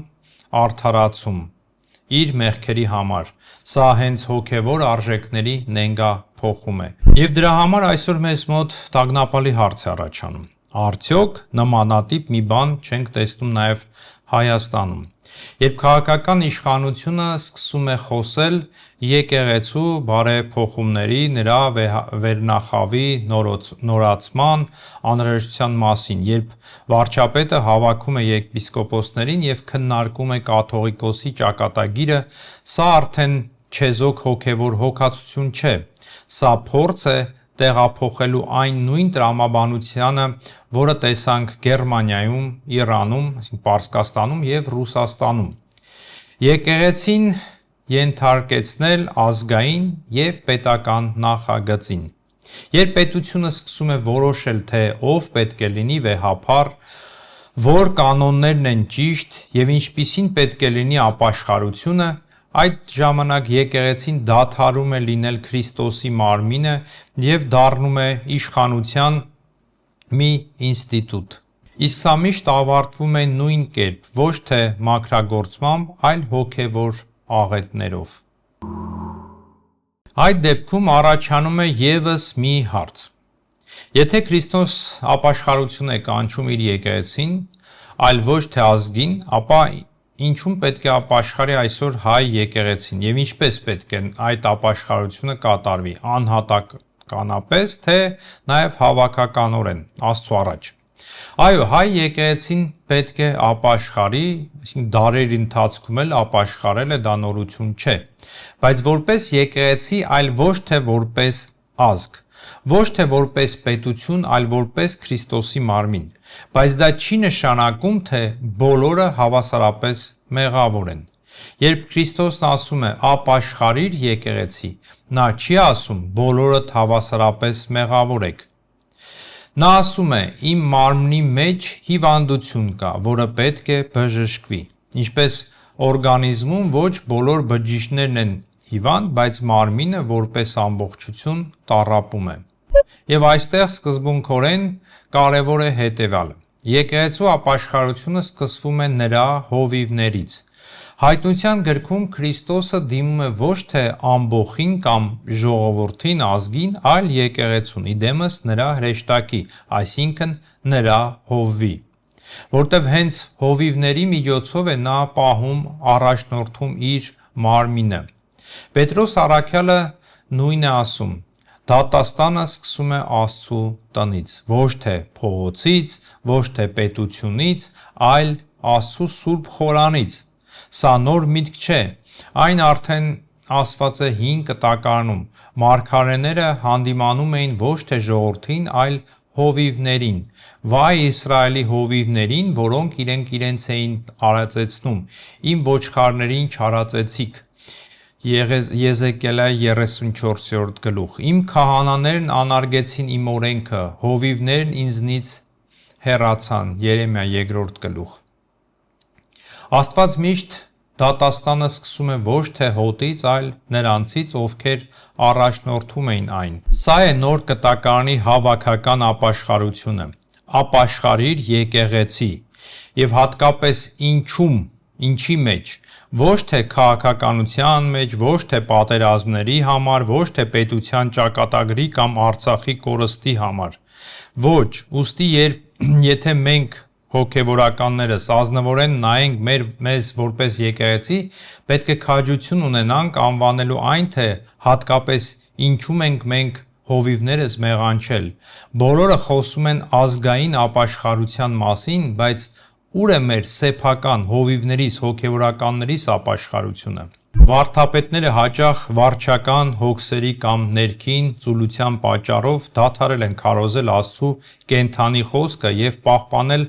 արդարացում իր մեղքերի համար։ Սա հենց հոգևոր արժեքների նենգափոխում է։ Եվ դրա համար այսօր մեզ մոտ տագնապալի հարց է առաջանում. արդյոք նմանատիպ մի բան չենք տեսնում նաև Հայաստանում։ Երբ քաղաքական իշխանությունը սկսում է խոսել եկեղեցու բարեփոխումների, նրա վերնախավի նորացման անհրաժեշտության մասին, երբ վարչապետը հավաքում է եպիսկոպոսներին եւ քննարկում է կաթողիկոսի ճակատագիրը, սա արդեն չեզոք հոգևոր հոգացություն չէ, սա փորձ է տեղափոխելու այն նույն տրամաբանությանը, որը տեսանք Գերմանիայում, Իրանում, Պարսկաստանում եւ Ռուսաստանում։ Եկեղեցին ենթարկեցնել ազգային եւ պետական նախագծին։ Երբ պետությունը սկսում է որոշել, թե ով պետք է լինի վեհափառ, որ կանոններն են ճիշտ եւ ինչպիսին պետք է լինի ապաշխարությունը, այդ ժամանակ եկեղեցին դադարում է լինել Քրիստոսի մարմինը եւ դառնում է իշխանության մի ինստիտուտ։ Իսկ սա միշտ ավարտվում է նույն կերպ, ոչ թե մաքրագործմամբ, այլ հոգևոր աղետներով։ Այդ դեպքում առաջանում է եւս մի հարց։ Եթե Քրիստոս ապաշխարություն է կանչում իր եկեղեցին, այլ ոչ թե ազգին, ապա ինչու պետք է ապաշխարի այսօր հայ եկեղեցին եւ ինչպես պետք է այդ ապաշխարությունը կատարվի անհատականապես, թե նաեւ հավաքականորեն Աստծո առաջ։ Այո, հայ եկեղեցին պետք է ապաշխարի, այսինքն դարերի ընթացքում էլ ապաշխարել է, դա նորություն չէ, բայց որպես եկեղեցի, այլ ոչ թե որպես ազգ, ոչ թե որպես պետություն, այլ որպես Քրիստոսի մարմին, բայց դա չի նշանակում, թե բոլորը հավասարապես մեղավոր են։ Երբ Քրիստոսն ասում է ապաշխարիր եկեղեցի, նա չի ասում բոլորդ հավասարապես մեղավոր եք։ Նա ասում է իմ մարմնի մեջ հիվանդություն կա, որը պետք է բժշկվի, ինչպես օրգանիզմում ոչ բոլոր բջիջներն են հիվանդ, բայց մարմինը որպես ամբողջություն տառապում է։ Եվ այստեղ սկզբունքորեն կարևոր է հետևյալը. եկեղեցու ապաշխարությունը սկսվում է նրա հովիվներից։ Հայտնության գրքում Քրիստոսը դիմում է ոչ թե ամբոխին կամ ժողովրդին, ազգին, այլ եկեղեցուն, իդեմս նրա հրեշտակի, այսինքն նրա հովվի, որտև հենց հովիվների միջոցով է նա պահում, առաջնորդում իր մարմինը։ Պետրոս առաքյալը նույնն է ասում. դատաստանը սկսում է Աստծու տնից, ոչ թե փողոցից, ոչ թե պետությունից, այլ Աստծու սուրբ խորանից։ Սա նոր միտք չէ, այն արդեն ասված է հին կտակարանում։ Մարգարեները հանդիմանում էին ոչ թե ժողովրդին, այլ հովիվներին։ Վայ Իսրայելի հովիվներին, որոնք իրենց էին արածեցնում, իմ ոչխարներին չարածեցիք։ Եզեկիել 34-րդ գլուխ։ Իմ քահանաներն անարգեցին իմ օրենքը, հովիվներն ինձնից հեռացան։ Երեմիա 2-րդ գլուխ։ Աստված միշտ դատաստանը սկսում է ոչ թե հոտից, այլ նրանցից, ովքեր առաջնորդում էին այն։ Սա է նոր կտակարանի հավաքական ապաշխարությունը։ Ապաշխարիր եկեղեցի, եւ հատկապես ինչի մեջ, ոչ թե քաղաքականության մեջ, ոչ թե պատերազմների համար, ոչ թե պետության ճակատագրի կամ Արցախի կորստի համար։ Ոչ, ուստի եթե մենք հոգևորականներս ազնվորեն նայենք մեզ որպես եկեղեցի, պետք է քաջություն ունենանք անվանելու այն, թե հատկապես ինչում ենք մենք հովիվներս մեղանչել։ Բոլորը խոսում են ազգային ապաշխարության մասին, բայց ուր է մեր սեփական հովիվներիս, հոգևորականներիս ապաշխարությունը։ Վարդապետները հաճախ վարչական հոգսերի կամ ներքին ծուլության պատճառով դադարել են քարոզել Աստծու կենդանի խոսքը եւ պահպանել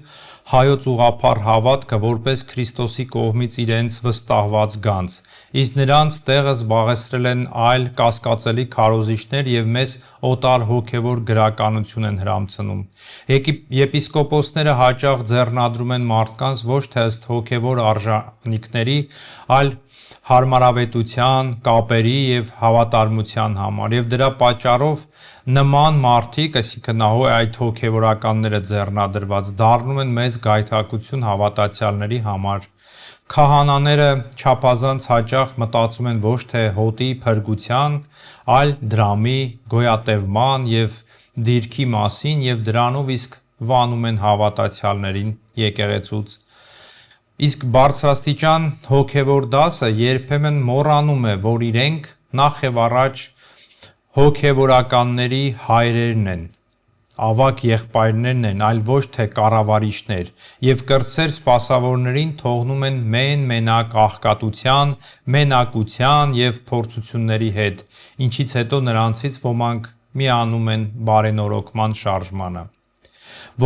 հայոց ուղղափառ հավատքը որպես Քրիստոսի կողմից իրենց վստահված գանձ, իսկ նրանց տեղը զբաղեցրել են այլ կասկածելի քարոզիչներ եւ մեզ օտար հոգևոր գրականություն են հրամցնում։ Եպիսկոպոսները հաճախ ձեռնադրում են մարդկանց ոչ թե ըստ հոգևոր արժանինքների, այլ հարմարավետության, կապերի եւ հավատարմության համար, եւ դրա պատճառով նման մարդիկ, այսինքն այդ հոգևորականները ձեռնադրված, դառնում են մեծ գայթակղություն հավատացյալների համար։ Քահանաները չափազանց հաճախ մտածում են ոչ թե հոտի փրկության, այլ դրամի, գոյատևման եւ դիրքի մասին եւ դրանով իսկ վանում են հավատացյալներին եկեղեցուց։ Իսկ բարձրաստիճան հոգևոր դասը երբեմն մոռանում է, որ իրենք նախ եւ առաջ հոգևորականների հայրերն են, ավակ եղբայրներն են, այլ ոչ թե կառավարիչներ, եւ կրտսեր սպասավորներին թողնում են մենակ աղքատության, մենակության եւ փորձությունների հետ, ինչից հետո նրանցից ոմանք միանում են բարենորոգման շարժմանը։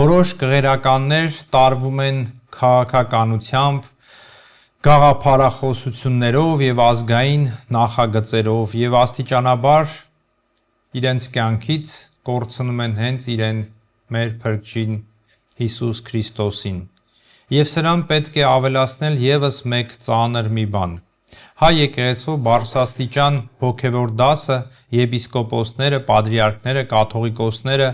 Որոշ կղերականներ տարվում են քաղաքականությամբ, գաղափարախոսություններով եւ ազգային նախագծերով եւ աստիճանաբար իրենց կյանքից կորցնում են հենց իրեն մեր Փրկչին Հիսուս Քրիստոսին։ Եվ սրան պետք է ավելացնել եւս մեկ ծանր մի բան։ Հայ եկեղեցու բարձրաստիճան հոգևոր դասը եպիսկոպոսները, պատրիարքները, կաթողիկոսները,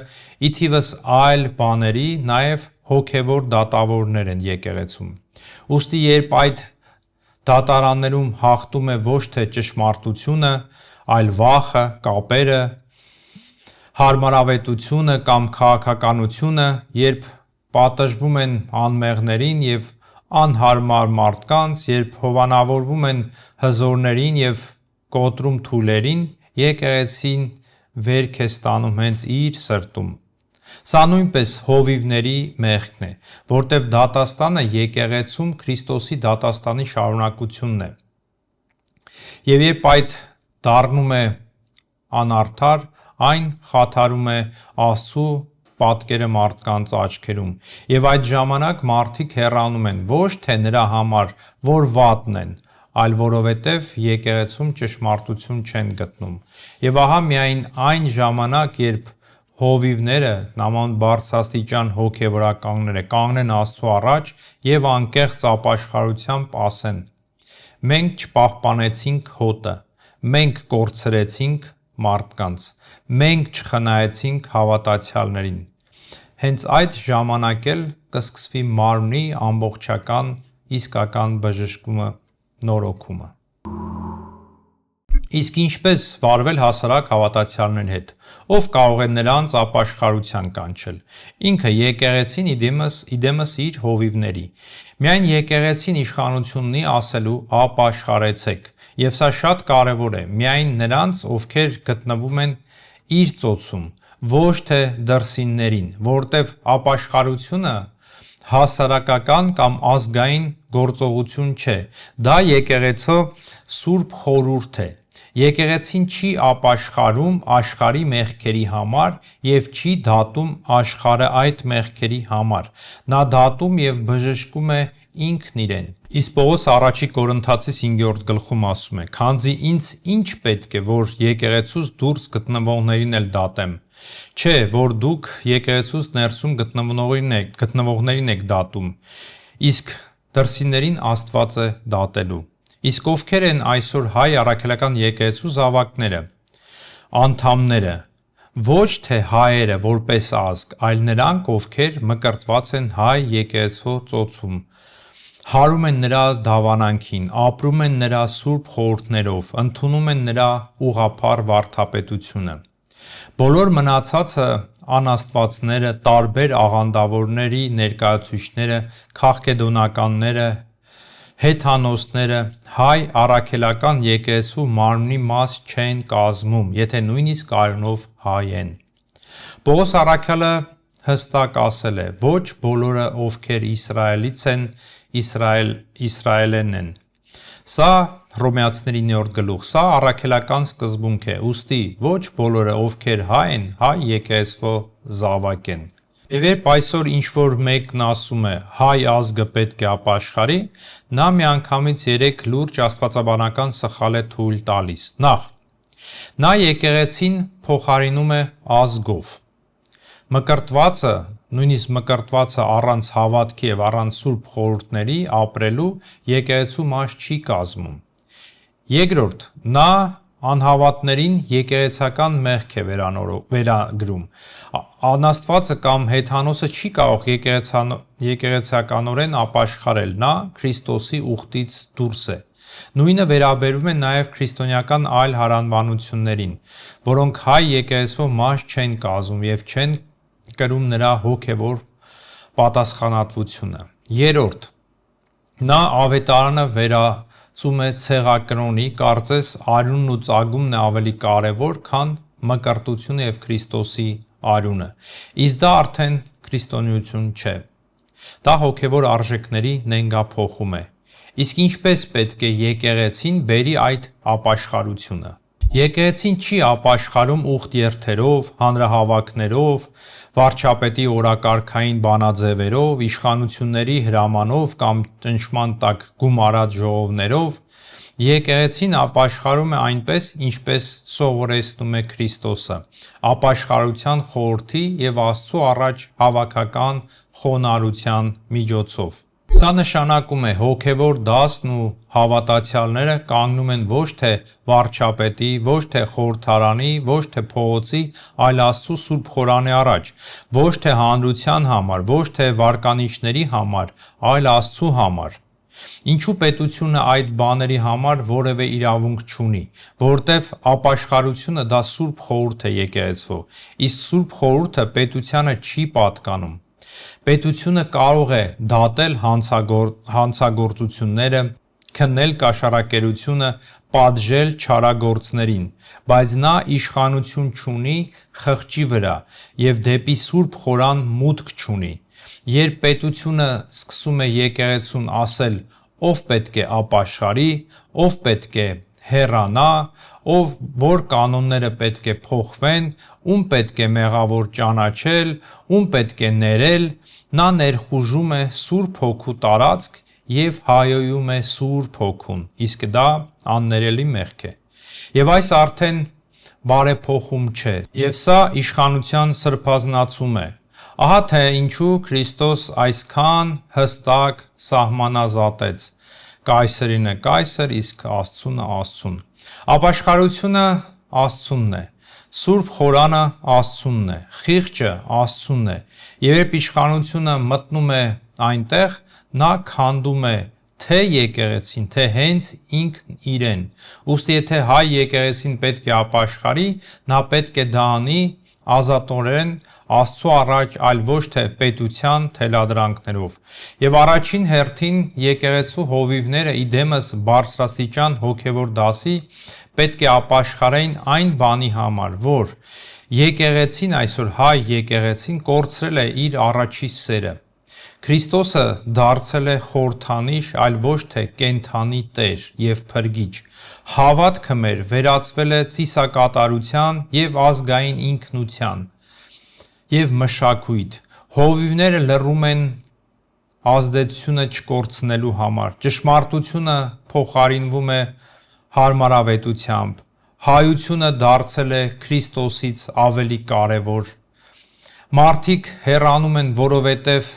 ի թիվս այլ բաների, նաև հոգևոր դատավորներ են եկեղեցում։ Ուստի երբ այդ դատարաններում հաղթում է ոչ թե ճշմարտությունը, այլ վախը, կապերը, հարմարավետությունը կամ քաղաքականությունը, երբ պատժվում են անմեղներին եւ անհարմար մարդկանց, երբ հովանավորվում են հզորներին եւ կոտրում թույլերին, եկեղեցին վերք է ստանում հենց իր սրտում։ Սա նույնպես հովիվների մեղքն է, որտեղ դատաստանը եկեղեցում Քրիստոսի դատաստանի շարունակությունն է։ Եվ երբ այդ դառնում է անարդար, այն խաթարում է Աստծու պատկերը մարդկանց աչքերում, եւ այդ ժամանակ մարդիկ հեռանում են ոչ թե նրա համար, որ վատն են, այլ որովհետև եկեղեցում ճշմարտություն չեն գտնում։ Եվ ահա միայն այն ժամանակ, երբ հովիվները, նման բարձրաստիճան հոգևորականները կանգնեն Աստծու առաջ եւ անկեղծ ապաշխարությամբ ասեն. մենք չպահպանեցինք հոտը, մենք կորցրեցինք մարդկանց, մենք չխնայեցինք հավատացյալներին։ Հենց այդ ժամանակ էլ կսկսվի մարմնի ամբողջական իսկական բժշկումը, նորոգումը։ Իսկ ինչպես վարվել հասարակ հավատացյալների հետ, ով կարող է նրանց ապաշխարության կանչել։ Ինքը եկեղեցին իդեմս իր հովիվների։ Միայն եկեղեցին իշխանություն ունի ասելու ապաշխարեցեք, եւ սա շատ կարեւոր է, միայն նրանց, ովքեր գտնվում են իր ծոցում, ոչ թե դրսիններին, որտեվ ապաշխարությունը հասարակական կամ ազգային գործողություն չէ, դա եկեղեցու սուրբ խորհուրդ է։ Եկեղեցին չի ապաշխարում աշխարհի մեղքերի համար եւ չի դատում աշխարհը այդ մեղքերի համար։ Նա դատում եւ բժշկում է ինքն իրեն։ Իսկ Պողոս առաջի Կորինթացիս 5-րդ գլխում ասում է. «Քանզի ինձ ինչ պետք է, որ եկեղեցուց դուրս գտնվողներին էլ դատեմ։ Չէ, որ դուք եկեղեցուց ներսում գտնվողներին եք դատում, իսկ դրսիններին Աստված է դատելու»։ Իսկ ովքեր են այսօր հայ առաքելական եկեղեցու զավակները, անդամները, ոչ թե հայերը որպես ազգ, այլ նրանք, ովքեր մկրտված են հայ եկեղեցու ծոցում, հարում են նրա դավանանքին, ապրում են նրա սուրբ խորհուրդներով, ընդունում են նրա ուղղափառ վարդապետությունը։ Բոլոր մնացածը անաստվածները, տարբեր աղանդավորների ներկայացուցիչները, քաղկեդոնականները, հեթանոսները հայ առաքելական եկեղեցու մարմնի մաս չեն կազմում, եթե նույնիսկ արյունով հայ են։ Պողոս առաքյալը հստակ ասել է. ոչ բոլորը, ովքեր Իսրայելից են, Իսրայելեն են։ Սա Հռոմեացիների 9-րդ գլուխ, սա առաքելական սկզբունք է, ուստի ոչ բոլորը, ովքեր հայ են, հայ եկեղեցու զավակ են։ Եվ երբ այսօր ինչ-որ մեկն ասում է հայ ազգը պետք է ապաշխարի, նա միանգամից 3 լուրջ աստվածաբանական սխալ է թույլ տալիս։ Նախ, նա եկեղեցին փոխարինում է ազգով։ Մկրտվածը, նույնիսկ մկրտվածը առանց հավատքի եւ առանց սուրբ խորհուրդների ապրելու եկեղեցու մաս չի կազմում։ Երկրորդ, նա անհավատներին եկեղեցական մեղք է վերագրում։ Անաստվածը կամ հեթանոսը չի կարող եկեղեցականորեն ապաշխարել, նա Քրիստոսի ուխտից դուրս է։ Նույնը վերաբերում է նաև քրիստոնեական այլ հարանվանություններին, որոնք հայ եկեղեցու մաս չեն կազմում եւ չեն կրում նրա հոգեվոր պատասխանատվությունը։ Երրորդ, նա ավետարանը վերածում է ցեղակրոնի, կարծես արյունն ու ծագումն է ավելի կարևոր, քան մկրտությունը եւ Քրիստոսի արյունը։ Իսկ դա արդեն քրիստոնեություն չէ։ Դա հոգեվոր արժեքների նենգափոխում է։ Իսկ ինչպես պետք է եկեղեցին բերի այդ ապաշխարությունը։ Եկեղեցին չի ապաշխարում ուխտ երթերով, հանրահավաքներով, վարչապետի օրակարգային բանաձևերով, իշխանությունների հրամանով կամ ճնշման տակ գումարած ժողովներով։ Եկեղեցին ապաշխարում է այնպես, ինչպես սովորեցնում է Քրիստոսը, ապաշխարության խորհրդի եւ Աստծու առաջ հավաքական խոնարհության միջոցով։ Սա նշանակում է հոգևոր դասն ու հավատացյալները կանգնում են ոչ թե վարչապետի, ոչ թե խորհրդարանի, ոչ թե փողոցի, այլ Աստծու սուրբ խորանի առաջ, ոչ թե հանրության համար, ոչ թե վարկանիշների համար, այլ Աստծու համար։ Ինչու պետությունը այդ բաների համար որևէ իրավունք չունի, որտեվ ապաշխարությունը դա սուրբ խորհուրդ է եկեղեցու, իսկ սուրբ խորհուրդը պետությանը չի պատկանում։ Պետությունը կարող է դատել հանցագործությունները, քննել կաշառակերությունը, պատժել չարագործներին, բայց նա իշխանություն չունի խղճի վրա եւ դեպի սուրբ խորան մուտք չունի։ Երբ պետությունը սկսում է եկեղեցուն ասել ով պետք է ապաշխարի, ով պետք է հեռանա, ով որ կանոնները պետք է փոխվեն, ում պետք է մեղավոր ճանաչել, ում պետք է ներել, նա ներխուժում է Սուրբ Հոգու տարածք և հայոյում է Սուրբ Հոգուն, իսկ դա աններելի մեղք է։ Եվ այս արդեն բարեփոխում չէ, և սա իշխանության սրբազնացում է։ Ահա թե ինչու Քրիստոս այսքան հստակ սահմանազատեց. Կայսրինը կայսր, իսկ Աստծունը Աստծուն։ Ապաշխարությունը Աստծունն է, Սուրբ խորանը Աստծունն է, խիղճը Աստծունն է, և երբ իշխանությունը մտնում է այնտեղ, նա քանդում է թե եկեղեցին, թե հենց ինքն իրեն։ Ուստի եթե հայ եկեղեցին պետք է ապաշխարի, նա պետք է դա անի ազատորեն Աստծո առաջ, այլ ոչ թե պետության թելադրանքներով։ Եվ առաջին հերթին եկեղեցու հովիվները իդեմս բարձրաստիճան հոգևոր դասի պետք է ապաշխարեին այն բանի համար, որ եկեղեցին, այսօր հայ եկեղեցին կորցրել է իր առաջի սերը։ Քրիստոսը դարձել է խորհրդանիշ, այլ ոչ թե կենդանի Տեր և Փրկիչ։ Հավատքը մեր վերածվել է ծիսակատարության և ազգային ինքնության և մշակույթ։ Հովիվները լռում են ազդեցությունը չկորցնելու համար։ Ճշմարտությունը փոխարինվում է հարմարավետությամբ։ Հայությունը դարձել է Քրիստոսից ավելի կարևոր։ Մարդիկ հեռանում են, որովհետև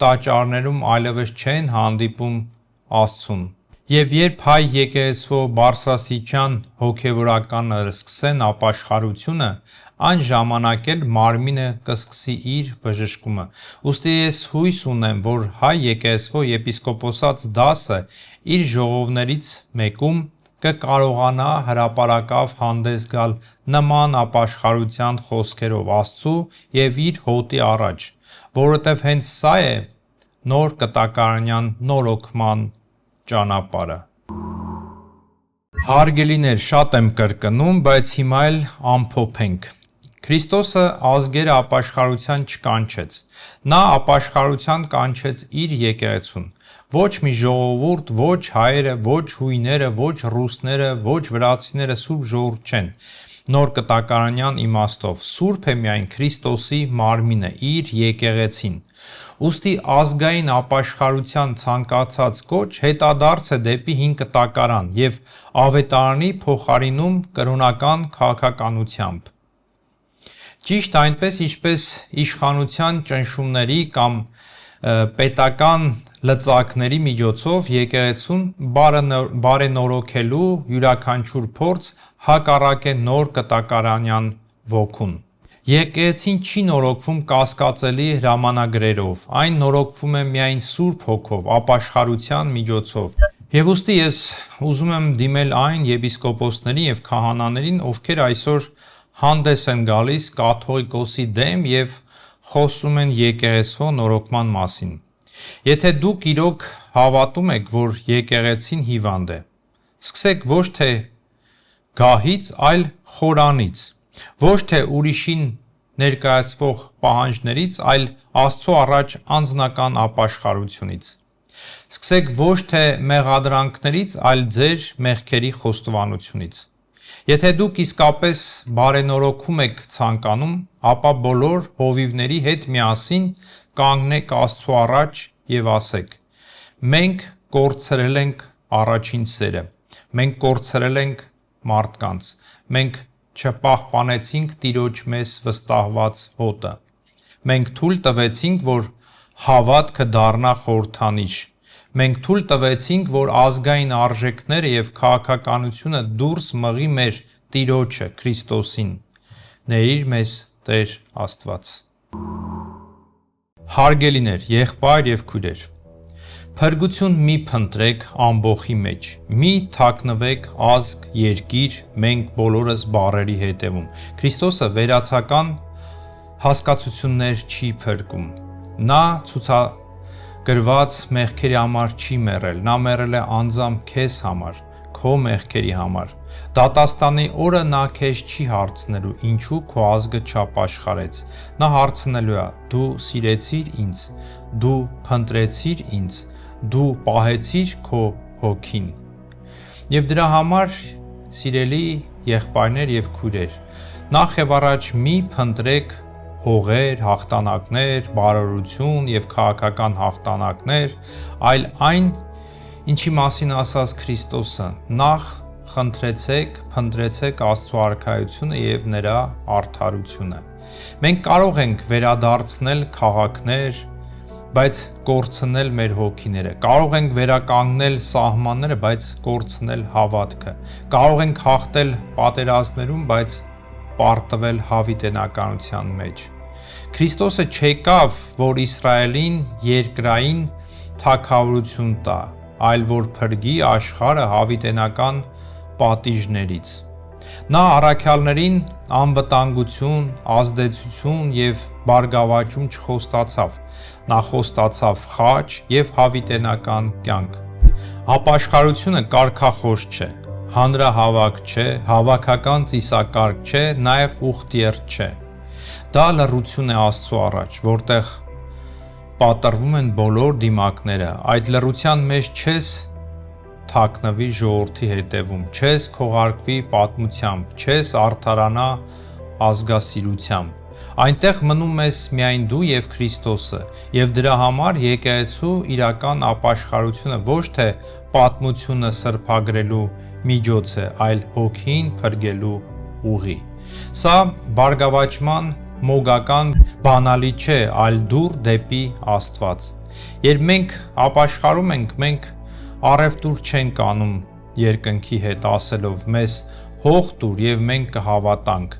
տաճարներում այլևս չեն հանդիպում Աստծուն։ Եվ երբ հայ եկեղեցու բարձրաստիճան հոգևորականը սկսեն ապաշխարությունը, այն ժամանակ էլ մարմինը կսկսի իր բժշկումը։ Ուստի ես հույս ունեմ, որ հայ եկեղեցու եպիսկոպոսաց դասը իր ժողովներից մեկում կկարողանա հրապարակավ հանդես գալ նման ապաշխարության խոսքերով Աստծու և իր հոտի առաջ, որովհետև հենց սա է նոր կտակարանյան նորոգման ճանապարհը։ Հարգելիներ, շատ եմ կրկնում, բայց հիմա էլ ամփոփենք։ Քրիստոսը ազգերը ապաշխարության չկանչեց։ Նա ապաշխարության կանչեց իր եկեղեցուն։ Ոչ մի ժողովուրդ, ոչ հայերը, ոչ հույները, ոչ ռուսները, ոչ վրացիները սուրբ ժողովուրդ չեն։ Նոր կտակարանյան իմաստով սուրբ է միայն Քրիստոսի մարմինը, իր եկեղեցին։ Ուստի ազգային ապաշխարության ցանկացած կոչ հետադարձ է դեպի հին կտակարան և ավետարանի փոխարինում կրոնական քաղաքականությամբ։ Ճիշտ այնպես, ինչպես իշխանության ճնշումների կամ պետական լծակների միջոցով եկեղեցուն բարենորոգելու յուրաքանչյուր փորձ հակառակ է նոր կտակարանյան ոգուն։ Եկեղեցին չի նորոգվում կասկածելի հրամանագրերով, այն նորոգվում է միայն Սուրբ Հոգով, ապաշխարության միջոցով։ Եվ ուստի ես ուզում եմ դիմել այն եպիսկոպոսներին և քահանաներին, ովքեր այսօր հանդես են գալիս կաթողիկոսի դեմ և խոսում են եկեղեցու նորոգման մասին։ Եթե դուք իրոք հավատում եք, որ եկեղեցին հիվանդ է, սկսեք ոչ թե գահից, այլ խորանից, ոչ թե ուրիշին ներկայացվող պահանջներից, այլ Աստծո առաջ անձնական ապաշխարությունից։ Սկսեք ոչ թե մեղադրանքներից, այլ ձեր մեղքերի խոստովանությունից։ Եթե դուք իսկապես բարենորոգում եք ցանկանում, ապա բոլոր հովիվների հետ միասին կանգնեք Աստծո առաջ և ասեք. մենք կորցրել ենք առաջին սերը, մենք կորցրել ենք մարդկանց, մենք չպահպանեցինք Տիրոջ մեզ վստահված հոտը, մենք թույլ տվեցինք, որ հավատքը դառնա խորհրդանիշ, մենք թույլ տվեցինք, որ ազգային արժեքները և քաղաքականությունը դուրս մղի մեր Տիրոջը Քրիստոսին։ Ներիր մեզ Տեր Աստված։ Հարգելիներ, եղբայր և քույրեր, փրկություն մի փնտրեք ամբոխի մեջ, մի թաքնվեք ազգ, երկիր, մենք բոլորս բառերի հետևում։ Քրիստոսը վերացական հասկացություններ չի փրկում։ Նա ցուցագրված մեղքերի համար չի մեռել, նա մեռել է անձամբ քեզ համար, քո մեղքերի համար։ Դատաստանի օրը նա քեզ չի հարցնելու, ինչու քո ազգը չապաշխարեց։ Նա հարցնելու է. դու սիրեցիր ինձ, դու փնտրեցիր ինձ, դու պահեցիր քո հոգին։ Եվ դրա համար, սիրելի եղբայրներ եւ քույրեր, նախ եւ առաջ մի փնտրեք հողեր, հաղթանակներ, բարօրություն եւ քաղաքական հաղթանակներ, այլ այն, ինչի մասին ասաց Քրիստոսը, նախ փնտրեցեք Աստծո արքայությունը եւ նրա արդարությունը։ Մենք կարող ենք վերադարձնել քաղաքներ, բայց կորցնել մեր հոգիները։ Կարող ենք վերականգնել սահմանները, բայց կորցնել հավատքը։ Կարող ենք հաղթել պատերազմներում, բայց պարտվել հավիտենականության մեջ։ Քրիստոսը չեկավ, որ Իսրայելին երկրային թագավորություն տա, այլ որ փրկի աշխարհը հավիտենական պատիժներից։ Նա առաքյալներին անվտանգություն, ազդեցություն եւ բարգավաճում չխոստացավ, նա խոստացավ խաչ եւ հավիտենական կյանք։ Ապաշխարությունը կարգախոս չէ, հանրահավաք չէ, հավաքական ծիսակարգ չէ, նաեւ ուխտիերթ չէ։ Դա լռություն է Աստծո առաջ, որտեղ պատռվում են բոլոր դիմակները։ Այդ լռության մեջ չես թաքնվի ժողովրդի հետևում, չես քողարկվի պատմությամբ, չես արդարանա ազգասիրությամբ։ Այնտեղ մնում ես միայն դու եւ Քրիստոսը, եւ դրա համար եկեղեցու իրական ապաշխարությունը ոչ թե պատմությունը սրբագրելու միջոց է, այլ հոգին փրկելու ուղի։ Սա բարգավաճման մոգական բանալի չէ, այլ դուռ դեպի Աստված։ Երբ մենք ապաշխարում ենք, մենք առևտուր չենք անում երկնքի հետ ասելով մեզ հող տուր եւ մենք կհավատանք։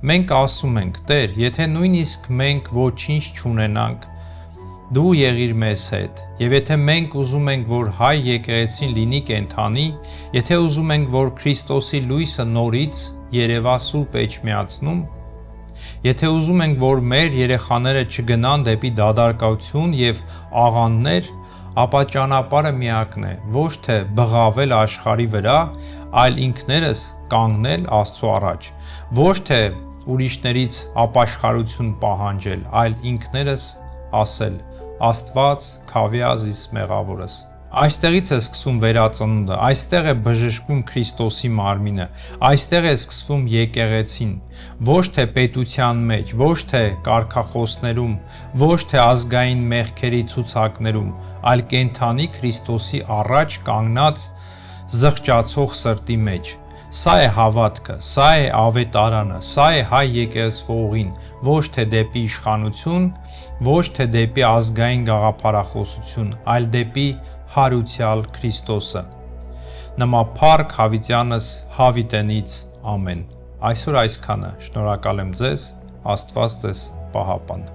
Մենք ասում ենք Տեր, եթե նույնիսկ մենք ոչինչ չունենանք, դու եղիր մեզ հետ։ Եվ եթե մենք ուզում ենք, որ հայ եկեղեցին լինի կենդանի, եթե ուզում ենք, որ Քրիստոսի լույսը նորից երևա Սուրբ Էջմիածնում, եթե ուզում ենք, որ մեր երեխաները չգնան դեպի դադարակություն եւ աղանդներ, ապա ճանապարհը միակն է, ոչ թե բղավել աշխարհի վրա, այլ ինքներս կանգնել Աստծո առաջ, ոչ թե ուրիշներից ապաշխարություն պահանջել, այլ ինքներս ասել. Աստված քավյազ իս մեղավորս։ Այստեղից է սկսվում վերածնունդը, այստեղ է բժշկվում Քրիստոսի մարմինը, այստեղ է սկսվում եկեղեցին, ոչ թե պետության մեջ, ոչ թե կարգախոսներում, ոչ թե ազգային մեղքերի ցուցակներում, այլ կենդանի Քրիստոսի առաջ կանգնած զղջացող սրտի մեջ։ Սա է հավատքը, սա է ավետարանը, սա է հայ եկեղեցու ուղին, ոչ թե դեպի իշխանություն, ոչ թե դեպի ազգային գաղափարախոսություն, այլ դեպի հարուցյալ Քրիստոսը։ Նմա փառք հավիտյանս հավիտենից ամեն։ Այսօր այսքանը, շնորհակալ եմ ձեզ, Աստված ձեզ պահապան։